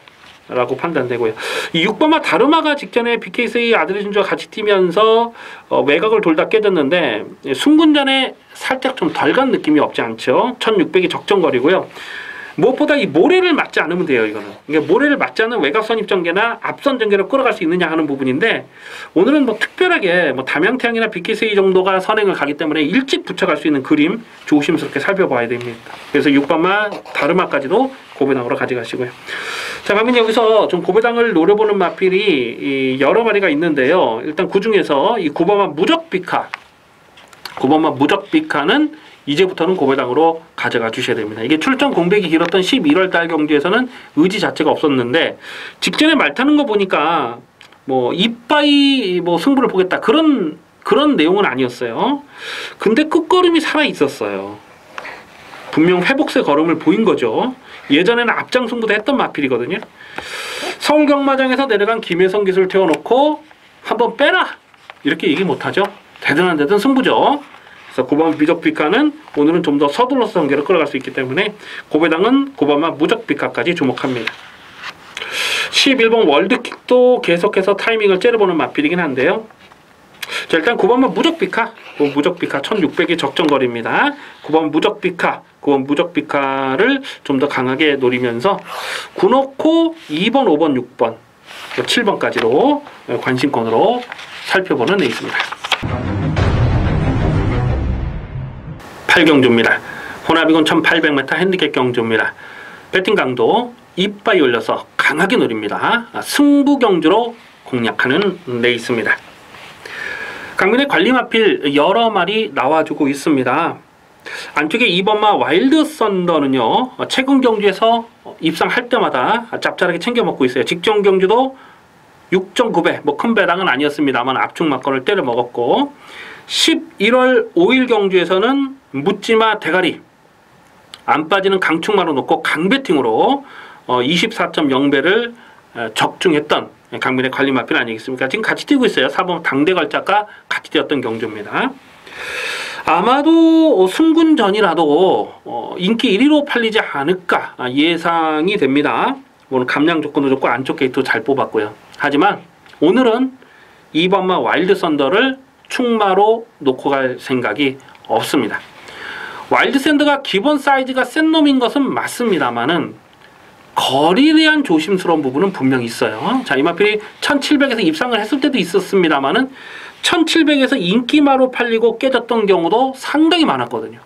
라고 판단되고요. 이 6번마 다르마가 직전에 BKC 아드레준조와 같이 뛰면서 외곽을 돌다 깨졌는데 승군전에 살짝 좀 덜 간 느낌이 없지 않죠. 1600이 적정거리고요. 무엇보다 이 모래를 맞지 않으면 돼요. 이거는 그러니까 모래를 맞지 않는 외곽 선입전개나 앞선 전개를 끌어갈 수 있느냐 하는 부분인데, 오늘은 뭐 특별하게 뭐 담양태양이나 BKC 정도가 선행을 가기 때문에 일찍 붙여갈 수 있는 그림 조심스럽게 살펴봐야 됩니다. 그래서 6번마 다르마까지도 고배당으로 가져가시고요. 자, 그러면 여기서 좀 고배당을 노려보는 마필이 여러 마리가 있는데요. 일단 그 중에서 이 9번마 무적비카, 9번마 무적비카는 이제부터는 고배당으로 가져가 주셔야 됩니다. 이게 출전 공백이 길었던 11월 달 경주에서는 의지 자체가 없었는데, 직전에 말 타는 거 보니까 뭐 이빠이 뭐 승부를 보겠다 그런 내용은 아니었어요. 근데 끝걸음이 살아 있었어요. 분명 회복세 걸음을 보인 거죠. 예전에는 앞장 승부도 했던 마필이거든요. 서울 경마장에서 내려간 김혜성 기술 태워놓고 한번 빼라 이렇게 얘기 못하죠. 되든 안 되든 승부죠. 9번 무적비카는 오늘은 좀 더 서둘러서 전개를 끌어갈 수 있기 때문에 고배당은 9번만 무적비카까지 주목합니다. 11번 월드킥도 계속해서 타이밍을 째려보는 마필이긴 한데요. 자, 일단 9번만 무적비카, 1600이 적정거리입니다. 9번 무적비카, 9번 무적비카를 좀 더 강하게 노리면서 9놓고 2번, 5번, 6번, 7번까지로 관심권으로 살펴보는 레이스입니다. 8경주입니다. 호나비곤 1800m 핸디캡 경주입니다. 배팅 강도 이빠이 올려서 강하게 노립니다. 승부 경주로 공략하는 레이스입니다. 강민의 관리 마필 여러 마리 나와주고 있습니다. 안쪽에 2번마 와일드 썬더는요, 최근 경주에서 입상할 때마다 짭짤하게 챙겨 먹고 있어요. 직전 경주도 6.9배, 뭐 큰 배당은 아니었습니다만 압축 막건을 때려 먹었고, 11월 5일 경주에서는 묻지마 대가리 안 빠지는 강축마로 놓고 강배팅으로 24.0배를 적중했던 강민의 관리 마필 아니겠습니까? 지금 같이 뛰고 있어요. 4번 당대걸작과 같이 뛰었던 경주입니다. 아마도 승군전이라도 인기 1위로 팔리지 않을까 예상이 됩니다. 오늘 감량 조건도 좋고 안쪽 게이트도 잘 뽑았고요. 하지만 오늘은 2번마 와일드 썬더를 충마로 놓고 갈 생각이 없습니다. 와일드 샌드가 기본 사이즈가 센 놈인 것은 맞습니다만은 거리에 대한 조심스러운 부분은 분명히 있어요. 자, 이 마필이 1700에서 입상을 했을 때도 있었습니다만은 1700에서 인기마로 팔리고 깨졌던 경우도 상당히 많았거든요.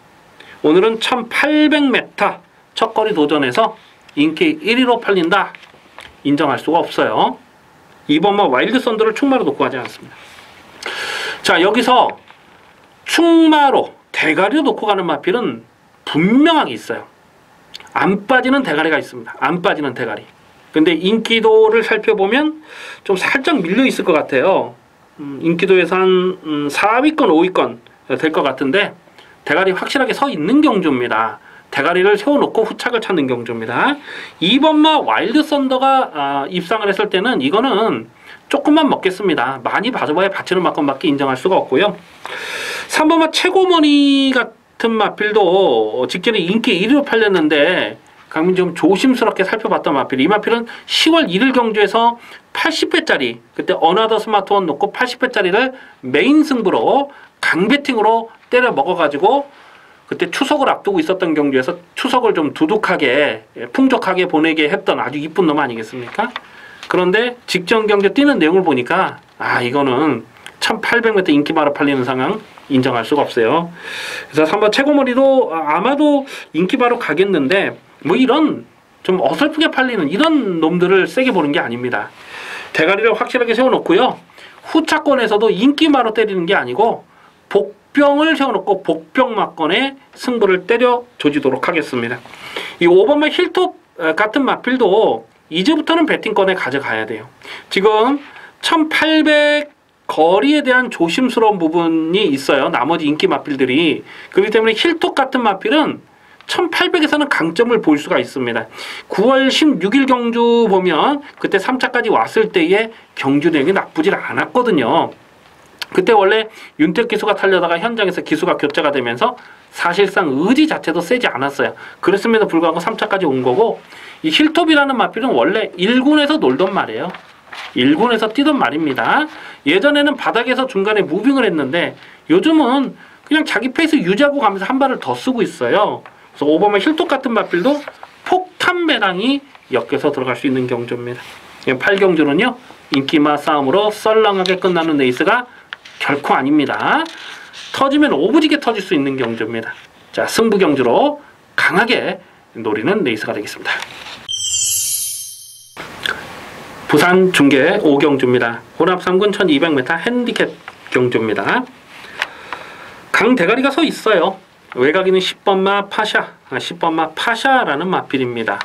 오늘은 1800m 첫거리 도전에서 인기 1위로 팔린다 인정할 수가 없어요. 2번마 와일드 썬더를 충마로 놓고 가지 않습니다. 자, 여기서 충마로 대가리로 놓고 가는 마필은 분명하게 있어요. 안 빠지는 대가리가 있습니다. 안 빠지는 대가리. 근데 인기도를 살펴보면 좀 살짝 밀려 있을 것 같아요. 인기도에서 한 4위권, 5위권 될 것 같은데 대가리 확실하게 서 있는 경주입니다. 대가리를 세워놓고 후착을 찾는 경주입니다. 2번마 와일드 썬더가 입상을 했을 때는 이거는 조금만 먹겠습니다. 많이 봐줘봐야 받치는 막건밖에 인정할 수가 없고요. 3번마 최고머니 같은 마필도 직전에 인기 1위로 팔렸는데 강민 좀 조심스럽게 살펴봤던 마필. 이 마필은 10월 1일 경주에서 80회짜리, 그때 어나더 스마트원 놓고 80회짜리를 메인 승부로 강배팅으로 때려 먹어가지고 그때 추석을 앞두고 있었던 경주에서 추석을 좀 두둑하게 풍족하게 보내게 했던 아주 이쁜 놈 아니겠습니까? 그런데 직전 경주 뛰는 내용을 보니까 이거는 1800m 인기마로 팔리는 상황 인정할 수가 없어요. 그래서 3번 최고머리도 아마도 인기마로 가겠는데 뭐 이런 좀 어설프게 팔리는 이런 놈들을 세게 보는 게 아닙니다. 대가리를 확실하게 세워놓고요. 후차권에서도 인기마로 때리는 게 아니고 복병을 세워놓고 복병 막건에 승부를 때려 조지도록 하겠습니다. 이 5번마 힐톱 같은 마필도 이제부터는 배팅권에 가져가야 돼요. 지금 1800 거리에 대한 조심스러운 부분이 있어요. 나머지 인기 마필들이. 그렇기 때문에 힐톡 같은 마필은 1800에서는 강점을 볼 수가 있습니다. 9월 16일 경주 보면 그때 3차까지 왔을 때의 경주 내용이 나쁘질 않았거든요. 그때 원래 윤택 기수가 타려다가 현장에서 기수가 교체가 되면서 사실상 의지 자체도 세지 않았어요. 그랬음에도 불구하고 3차까지 온 거고, 이 힐톱이라는 마필은 원래 1군에서 놀던 말이에요. 1군에서 뛰던 말입니다. 예전에는 바닥에서 중간에 무빙을 했는데 요즘은 그냥 자기 페이스 유지하고 가면서 한 발을 더 쓰고 있어요. 그래서 오버마 힐톱 같은 마필도 폭탄 배당이 엮여서 들어갈 수 있는 경주입니다. 8경주는요, 인기마 싸움으로 썰렁하게 끝나는 레이스가 결코 아닙니다. 터지면 오부지게 터질 수 있는 경주입니다. 자, 승부 경주로 강하게 노리는 레이스가 되겠습니다. 부산 중계 5경주입니다. 혼합 3군 1200m 핸디캡 경주입니다. 강 대가리가 서 있어요. 외곽에는 10번마 파샤, 10번마 파샤라는 마필입니다.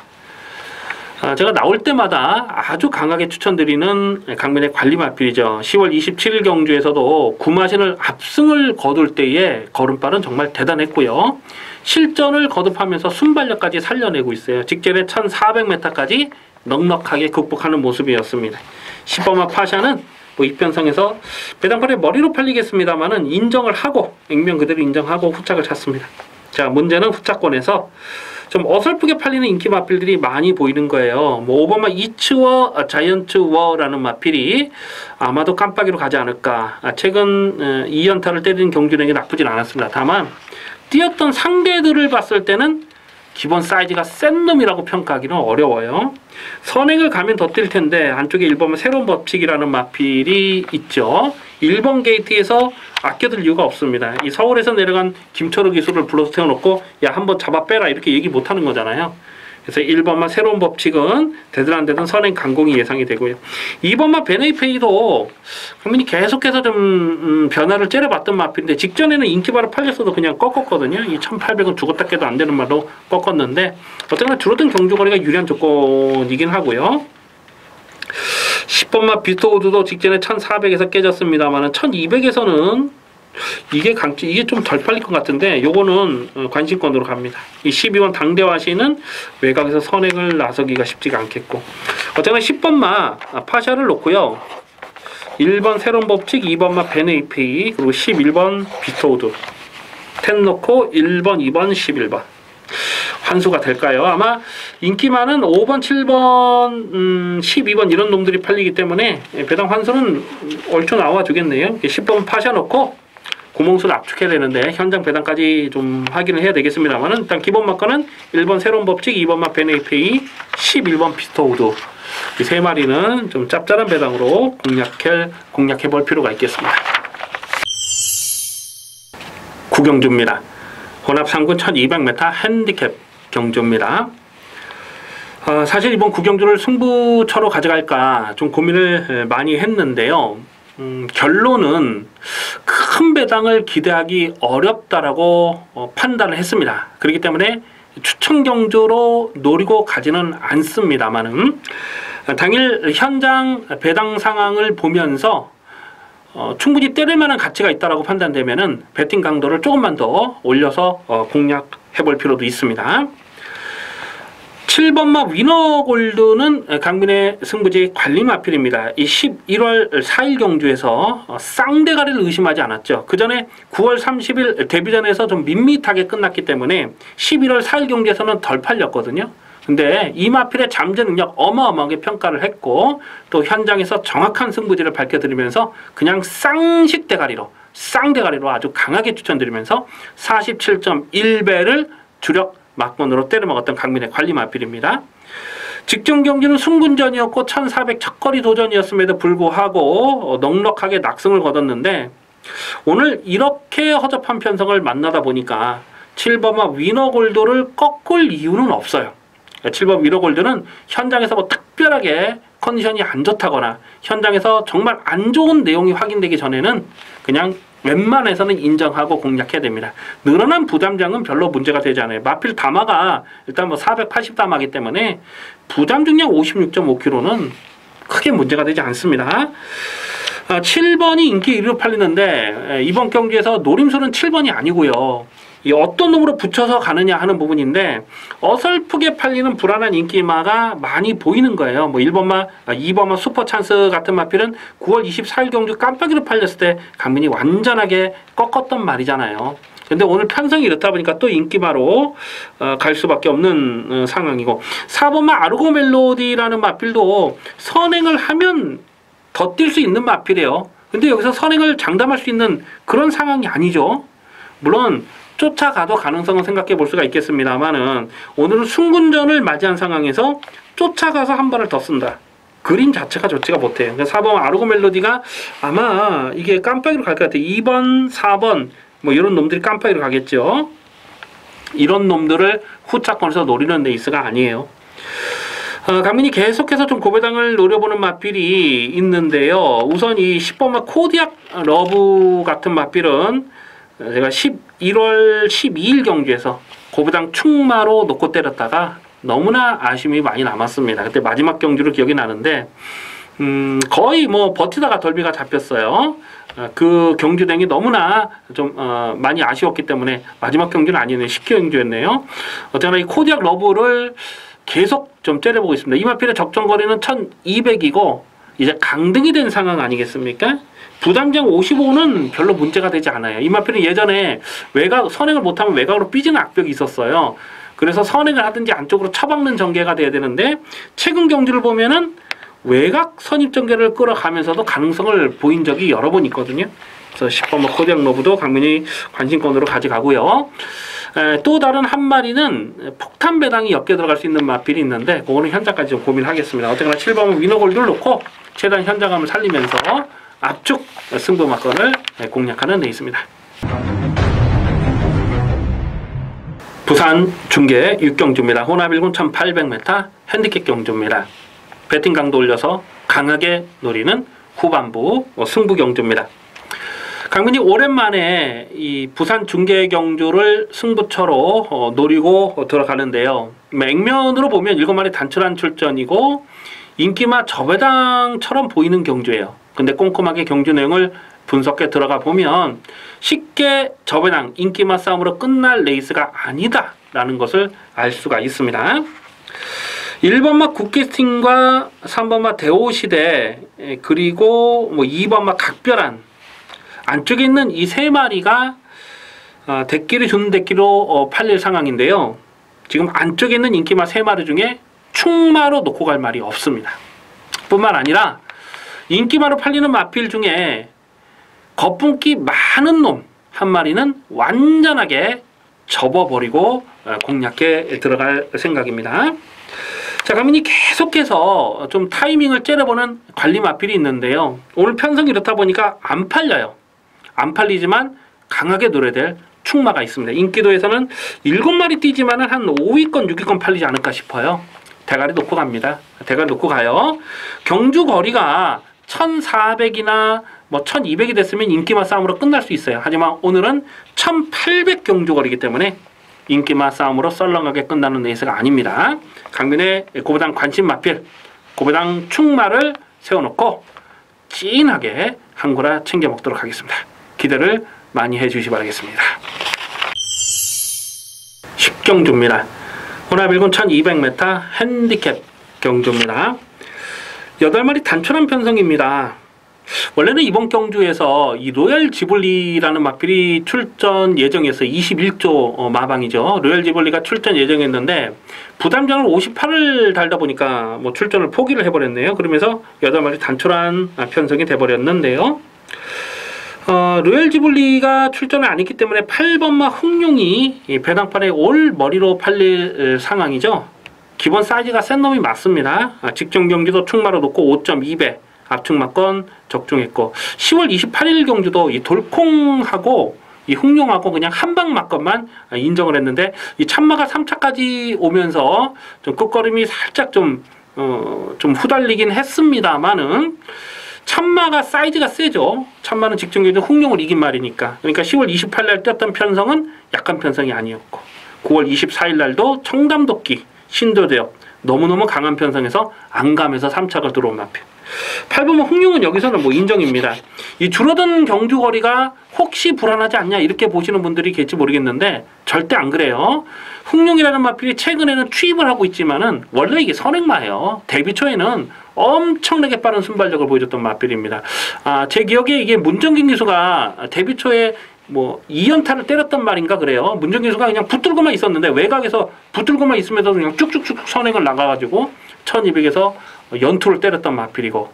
제가 나올 때마다 아주 강하게 추천드리는 강민의 관리 마필이죠. 10월 27일 경주에서도 구마신을 압승을 거둘 때의 걸음발은 정말 대단했고요. 실전을 거듭하면서 순발력까지 살려내고 있어요. 직전에 1400m까지 넉넉하게 극복하는 모습이었습니다. 10번마 파샤는 이편성에서 배당팔에 머리로 팔리겠습니다만은 인정을 하고, 액면 그대로 인정하고 후착을 찼습니다. 자, 문제는 후착권에서 좀 어설프게 팔리는 인기 마필들이 많이 보이는 거예요. 오버마 이츠워, 자이언츠워라는 마필이 아마도 깜빡이로 가지 않을까. 최근 2연타를 때리는 경주력이 나쁘진 않았습니다. 다만 뛰었던 상대들을 봤을 때는 기본 사이즈가 센 놈이라고 평가하기는 어려워요. 선행을 가면 더 뛸 텐데 안쪽에 1번은 새로운 법칙이라는 마필이 있죠. 1번 게이트에서 아껴둘 이유가 없습니다. 이 서울에서 내려간 김철우 기수를 불러서 태워놓고 야, 한번 잡아 빼라 이렇게 얘기 못하는 거잖아요. 그래서 1번만 새로운 법칙은 되든 안 되든 선행 강공이 예상이 되고요. 2번만 베네이페이도 국민이 계속해서 좀 변화를 째려봤던 마필인데 직전에는 인기바로 팔렸어도 그냥 꺾었거든요. 이 1800은 죽었다 깨도 안 되는 말로 꺾었는데 어쨌거나 줄어든 경주거리가 유리한 조건이긴 하고요. 10번마 비스토우드도 직전에 1400에서 깨졌습니다만 1200에서는 이게 좀 덜 팔릴 것 같은데 요거는 관심권으로 갑니다. 이 12번 당대화시는 외곽에서 선행을 나서기가 쉽지가 않겠고, 어쨌거나 10번마 파샤를 놓고요. 1번 새로운 법칙, 2번마 베네이페이, 그리고 11번 비스토우드 10 놓고 1번, 2번, 11번 환수가 될까요? 아마 인기 많은 5번, 7번, 12번 이런 놈들이 팔리기 때문에 배당 환수는 얼추 나와주겠네요. 10번 파샤 놓고 구멍수를 압축해야 되는데 현장 배당까지 좀 확인을 해야 되겠습니다만 일단 기본 마커는 1번 새로운 법칙, 2번마 베네이페이, 11번 피스토우드 이 세 마리는 좀 짭짤한 배당으로 공략해 볼 필요가 있겠습니다. 구경주입니다. 혼합 3군 1200m 핸디캡 경주입니다. 사실 이번 구경주를 승부처로 가져갈까 좀 고민을 많이 했는데요. 결론은 큰 배당을 기대하기 어렵다라고 판단을 했습니다. 그렇기 때문에 추천 경주로 노리고 가지는 않습니다만은 당일 현장 배당 상황을 보면서 충분히 때릴 만한 가치가 있다라고 판단되면은 배팅 강도를 조금만 더 올려서 공략해 볼 필요도 있습니다. 7번마 위너골드는 강민의 승부지 관리 마필입니다. 이 11월 4일 경주에서 쌍대가리를 의심하지 않았죠. 그 전에 9월 30일 데뷔전에서 좀 밋밋하게 끝났기 때문에 11월 4일 경주에서는 덜 팔렸거든요. 근데 이 마필의 잠재 능력 어마어마하게 평가를 했고 또 현장에서 정확한 승부지를 밝혀드리면서 그냥 쌍대가리로 아주 강하게 추천드리면서 47.1배를 주력 막권으로 때려먹었던 강민의 관리 마필입니다. 직전 경기는 승군전이었고 1400 첫거리 도전이었음에도 불구하고 넉넉하게 낙승을 거뒀는데 오늘 이렇게 허접한 편성을 만나다 보니까 7번마 위너골드를 꺾을 이유는 없어요. 7번 위너골드는 현장에서 뭐 특별하게 컨디션이 안 좋다거나 현장에서 정말 안 좋은 내용이 확인되기 전에는 그냥 웬만해서는 인정하고 공략해야 됩니다. 늘어난 부담장은 별로 문제가 되지 않아요. 마필 담화가 일단 뭐 480 담화기 때문에 부담 중량 56.5kg는 크게 문제가 되지 않습니다. 7번이 인기 1위로 팔리는데 이번 경주에서 노림수는 7번이 아니고요. 이 어떤 놈으로 붙여서 가느냐 하는 부분인데 어설프게 팔리는 불안한 인기마가 많이 보이는 거예요. 뭐 2번마 슈퍼찬스 같은 마필은 9월 24일 경주 깜빡이로 팔렸을 때 강민이 완전하게 꺾었던 말이잖아요. 근데 오늘 편성이 이렇다 보니까 또 인기마로 갈 수밖에 없는 상황이고 4번마 아르고 멜로디라는 마필도 선행을 하면 더 뛸 수 있는 마필이에요. 근데 여기서 선행을 장담할 수 있는 그런 상황이 아니죠. 물론 쫓아가도 가능성은 생각해 볼 수가 있겠습니다만은 오늘은 승군전을 맞이한 상황에서 쫓아가서 한 발을 더 쓴다. 그림 자체가 좋지가 못해요. 4번 아르고 멜로디가 아마 이게 깜빡이로 갈 것 같아요. 2번, 4번 뭐 이런 놈들이 깜빡이로 가겠죠. 이런 놈들을 후차권에서 노리는 레이스가 아니에요. 강민이 계속해서 좀 고배당을 노려보는 마필이 있는데요. 우선 이 10번마 코디악 러브 같은 마필은 제가 11월 12일 경주에서 고배당 충마로 놓고 때렸다가 너무나 아쉬움이 많이 남았습니다. 그때 마지막 경주로 기억이 나는데 거의 뭐 버티다가 덜비가 잡혔어요. 그 경주댕이 너무나 좀 많이 아쉬웠기 때문에 마지막 경주는 아니었네요. 10기 경주였네요. 어쨌거나 이 코디악 러브를 계속 좀 째려보고 있습니다. 이 마필의 적정거리는 1200이고 이제 강등이 된 상황 아니겠습니까? 부담장 55는 별로 문제가 되지 않아요. 이 마필은 예전에 선행을 못하면 외곽으로 삐지는 악벽이 있었어요. 그래서 선행을 하든지 안쪽으로 쳐박는 전개가 돼야 되는데 최근 경주를 보면은 외곽 선입 전개를 끌어가면서도 가능성을 보인 적이 여러 번 있거든요. 그래서 10번 코디악 러브도 강민이 관심권으로 가져가고요. 또 다른 한 마리는 폭탄 배당이 엮여 들어갈 수 있는 마필이 있는데 그거는 현장까지 좀 고민하겠습니다. 어쨌거나 7번 위너골드를 놓고 최대한 현장감을 살리면서 압축 승부마건을 공략하는 데 있습니다. 부산 중계 6경주입니다. 혼합 1군 1800m 핸디캡 경주입니다. 배팅 강도 올려서 강하게 노리는 후반부 승부 경주입니다. 강민이 오랜만에 이 부산 중계 경주를 승부처로 노리고 들어가는데요. 액면으로 보면 7마리 단출한 출전이고 인기마 저배당처럼 보이는 경주예요. 근데 꼼꼼하게 경주 내용을 분석해 들어가 보면 쉽게 저배당 인기마 싸움으로 끝날 레이스가 아니다 라는 것을 알 수가 있습니다. 1번마 굿캐스팅과 3번마 대오시대 그리고 뭐 2번마 각별한 안쪽에 있는 이 세 마리가 대끼리 주는 대끼로 팔릴 상황인데요. 지금 안쪽에 있는 인기마 세 마리 중에 충마로 놓고 갈 말이 없습니다. 뿐만 아니라 인기마로 팔리는 마필 중에 거품기 많은 놈 한 마리는 완전하게 접어버리고 공략해 들어갈 생각입니다. 자, 강민이 계속해서 좀 타이밍을 째려보는 관리 마필이 있는데요. 오늘 편성이 이렇다 보니까 안 팔려요. 안 팔리지만 강하게 노려야 될 충마가 있습니다. 인기도에서는 7마리 뛰지만은 한 5위권, 6위권 팔리지 않을까 싶어요. 대가리 놓고 갑니다. 대가리 놓고 가요. 경주 거리가 1400이나 뭐 1200이 됐으면 인기마 싸움으로 끝날 수 있어요. 하지만 오늘은 1800 경주 거리이기 때문에 인기마 싸움으로 썰렁하게 끝나는 레이스가 아닙니다. 강민의 고배당 관심 마필, 고배당 충마를 세워놓고 찐하게 한 구라 챙겨 먹도록 하겠습니다. 기대를 많이 해주시기 바라겠습니다. 10경주입니다. 혼합 1군 1200m 핸디캡 경주입니다. 8마리 단출한 편성입니다. 원래는 이번 경주에서 이 로얄 지블리라는 마필이 출전 예정이었어요. 21조 마방이죠. 로얄 지블리가 출전 예정이었는데 부담장을 58을 달다 보니까 뭐 출전을 포기를 해버렸네요. 그러면서 8마리 단출한 편성이 돼버렸는데요. 로얄 지블리가 출전을 안 했기 때문에 8번마 흥룡이 배당판에 올 머리로 팔릴 상황이죠. 기본 사이즈가 센 놈이 맞습니다. 직전 경기도 충마로 놓고 5.2배 압축마건 적중했고 10월 28일 경주도 이 돌콩하고 이 흥룡하고 그냥 한방 마건만 인정을 했는데 이 참마가 3차까지 오면서 좀 끝걸음이 살짝 좀 후달리긴 했습니다만은 참마가 사이즈가 세죠. 참마는 직전 경주 흥룡을 이긴 말이니까. 그러니까 10월 28일 날 뛰었던 편성은 약한 편성이 아니었고 9월 24일 날도 청담도끼 신도대업 너무너무 강한 편성에서 안감에서 3차가 들어온 마필. 8번마 흥룡은 여기서는 뭐 인정입니다. 이 줄어든 경주 거리가 혹시 불안하지 않냐 이렇게 보시는 분들이 계실지 모르겠는데 절대 안 그래요. 흥룡이라는 마필이 최근에는 투입을 하고 있지만은 원래 이게 선행마예요. 데뷔 초에는 엄청나게 빠른 순발력을 보여줬던 마필입니다. 제 기억에 이게 문정균 기수가 데뷔 초에 뭐 2연타를 때렸던 말인가 그래요. 문정균 기수가 그냥 붙들고만 있었는데 외곽에서 붙들고만 있으면서 그냥 쭉쭉쭉 선행을 나가가지고 1200에서 연투를 때렸던 마필이고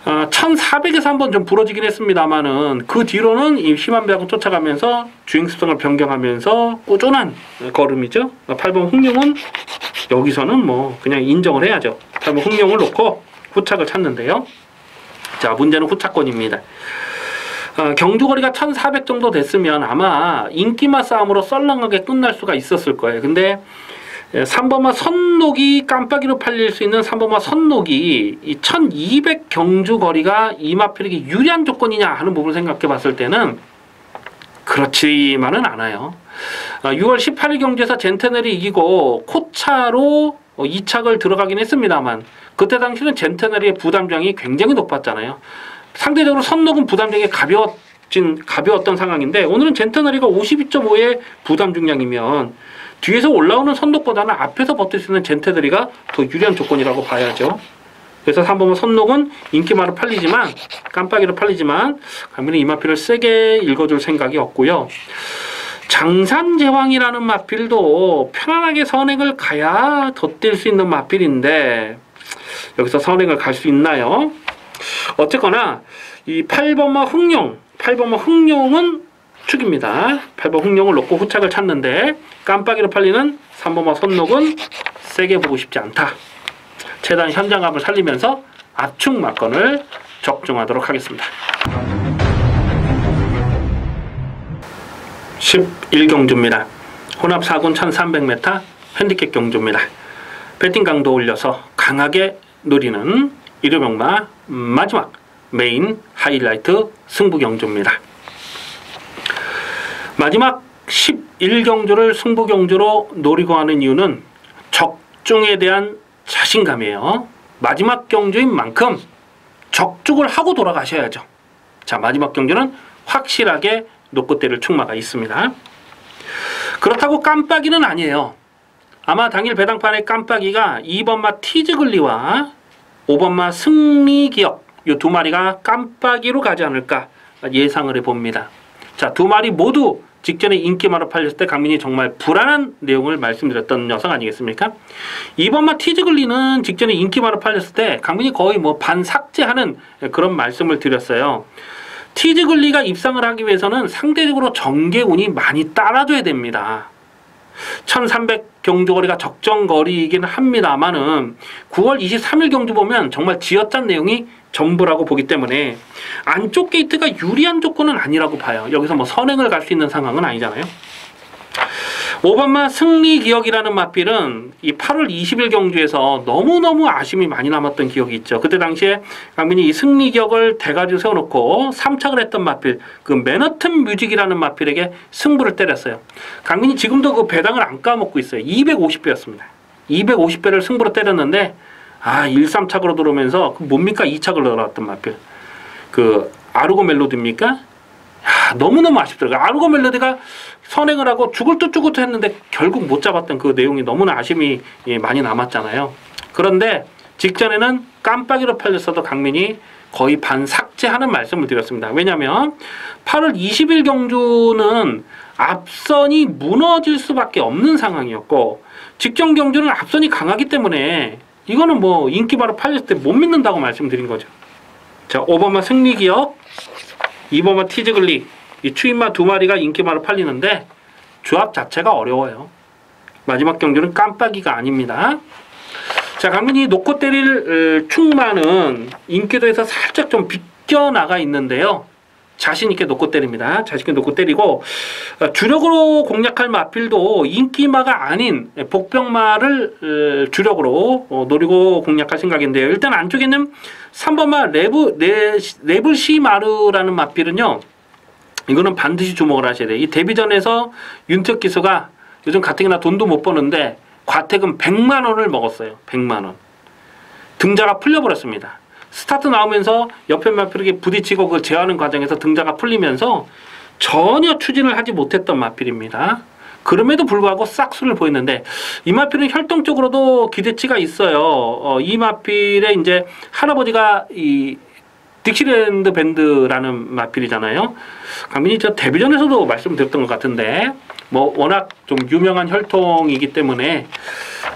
1400에서 한번 좀 부러지긴 했습니다만은 그 뒤로는 이 힘한배하고 쫓아가면서 주행습성을 변경하면서 꾸준한 걸음이죠. 8번 흥룡은 여기서는 뭐 그냥 인정을 해야죠. 8번 흥룡을 놓고 후착을 찾는데요. 자, 문제는 후착권입니다. 경주거리가 1400 정도 됐으면 아마 인기마 싸움으로 썰렁하게 끝날 수가 있었을 거예요. 근데 3번마 선록이 깜빡이로 팔릴 수 있는 3번마 선록이 이 1200 경주 거리가 이 마필에게 유리한 조건이냐 하는 부분을 생각해 봤을 때는 그렇지만은 않아요. 6월 18일 경주에서 젠테넬이 이기고 코차로 2착을 들어가긴 했습니다만 그때 당시는 젠테넬의 부담장이 굉장히 높았잖아요. 상대적으로 선록은 부담장이 가벼웠던 상황인데 오늘은 젠테넬이가 52.5의 부담 중량이면 뒤에서 올라오는 선록보다는 앞에서 버틸 수 있는 젠테들이가 더 유리한 조건이라고 봐야죠. 그래서 3번은 선록은 인기마로 팔리지만 깜빡이로 팔리지만 강민이 이 마필을 세게 읽어줄 생각이 없고요. 장산제왕이라는 마필도 편안하게 선행을 가야 더 뛸 수 있는 마필인데 여기서 선행을 갈 수 있나요? 어쨌거나 이 8번마 흥룡은 축입니다. 8번 흥룡을 놓고 후착을 찾는데 깜빡이로 팔리는 3번마 선록은 세게 보고 싶지 않다. 최대한 현장감을 살리면서 압축 막건을 적중하도록 하겠습니다. 11경주입니다. 혼합 4군 1300m 핸디캡 경주입니다. 배팅 강도 올려서 강하게 노리는 일요병마 마지막 메인 하이라이트 승부 경주입니다. 마지막 11경주를 승부 경주로 노리고 하는 이유는 적중에 대한 자신감이에요. 마지막 경주인 만큼 적중을 하고 돌아가셔야죠. 자, 마지막 경주는 확실하게 놓고 때릴 축마가 있습니다. 그렇다고 깜빡이는 아니에요. 아마 당일 배당판의 깜빡이가 2번마 티즈글리와 5번마 승리기억 이 두 마리가 깜빡이로 가지 않을까 예상을 해봅니다. 자, 두 마리 모두 직전에 인기마로 팔렸을 때 강민이 정말 불안한 내용을 말씀드렸던 녀석 아니겠습니까? 2번마 티즈글리는 직전에 인기마로 팔렸을 때 강민이 거의 뭐 반삭제하는 그런 말씀을 드렸어요. 티즈글리가 입상을 하기 위해서는 상대적으로 정계운이 많이 따라줘야 됩니다. 1300 경주거리가 적정거리이긴 합니다만은 9월 23일 경주 보면 정말 쥐어짠 내용이 전부라고 보기 때문에 안쪽 게이트가 유리한 조건은 아니라고 봐요. 여기서 뭐 선행을 갈 수 있는 상황은 아니잖아요. 5번마 승리기억이라는 마필은 이 8월 20일 경주에서 너무너무 아쉬움이 많이 남았던 기억이 있죠. 그때 당시에 강민이 이 승리기억을 대가지로 세워놓고 3착을 했던 마필, 그 맨하튼 뮤직이라는 마필에게 승부를 때렸어요. 강민이 지금도 그 배당을 안 까먹고 있어요. 250배였습니다. 250배를 승부로 때렸는데 1, 3착으로 들어오면서 뭡니까? 2착을 넣어놨던 마필. 그 아르고 멜로디입니까? 너무너무 아쉽더라고요. 아르고 멜로디가 선행을 하고 죽을 듯 했는데 결국 못 잡았던 그 내용이 너무나 아쉬움이 많이 남았잖아요. 그런데 직전에는 깜빡이로 팔렸어도 강민이 거의 반삭제하는 말씀을 드렸습니다. 왜냐하면 8월 20일 경주는 앞선이 무너질 수밖에 없는 상황이었고 직전 경주는 앞선이 강하기 때문에 이거는 뭐 인기바로 팔렸을 때 못 믿는다고 말씀드린 거죠. 자, 5번마 승리기억, 2번마 티즈글리 이 추임마 두 마리가 인기마로 팔리는데 조합 자체가 어려워요. 마지막 경주는 깜빡이가 아닙니다. 자, 강민이 놓고 때릴 축마는 인기도에서 살짝 좀 비껴나가 있는데요. 자신있게 놓고 때립니다. 자신있게 놓고 때리고 주력으로 공략할 마필도 인기마가 아닌 복병마를 주력으로 노리고 공략할 생각인데요. 일단 안쪽에는 3번마 레블시마르라는 마필은요. 이거는 반드시 주목을 하셔야 돼요. 이 데뷔전에서 윤택 기수가 요즘 가뜩이나 돈도 못 버는데 과태금 100만 원을 먹었어요. 100만 원. 등자가 풀려버렸습니다. 스타트 나오면서 옆에 마필에게 부딪히고 그 제어하는 과정에서 등자가 풀리면서 전혀 추진을 하지 못했던 마필입니다. 그럼에도 불구하고 싹수를 보였는데 이 마필은 혈통적으로도 기대치가 있어요. 이 마필의 이제 할아버지가 이 딕시랜드 밴드라는 마필이잖아요. 강민이 저 데뷔전에서도 말씀드렸던 것 같은데 뭐 워낙 좀 유명한 혈통이기 때문에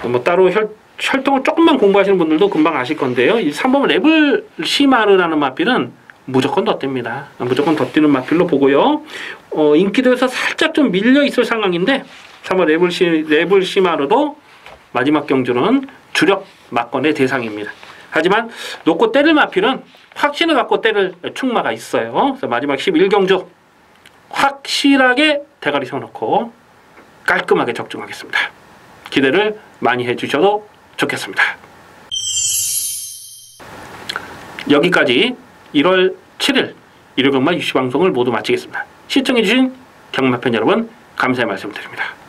뭐 따로 혈통을 조금만 공부하시는 분들도 금방 아실 건데요. 이 3번 레블 시마르라는 마필은 무조건 덧띨니다. 무조건 덧뛰는 마필로 보고요. 인기도에서 살짝 좀 밀려 있을 상황인데 3번 레블 시마르도 마지막 경주는 주력 막건의 대상입니다. 하지만 놓고 때릴 마필은 확신을 갖고 때릴 충마가 있어요. 그래서 마지막 11경주 확실하게 대가리 세워놓고 깔끔하게 적중하겠습니다. 기대를 많이 해주셔도 좋겠습니다. 여기까지 1월 7일 일요일경마 유시방송을 모두 마치겠습니다. 시청해주신 경마팬 여러분 감사의 말씀드립니다.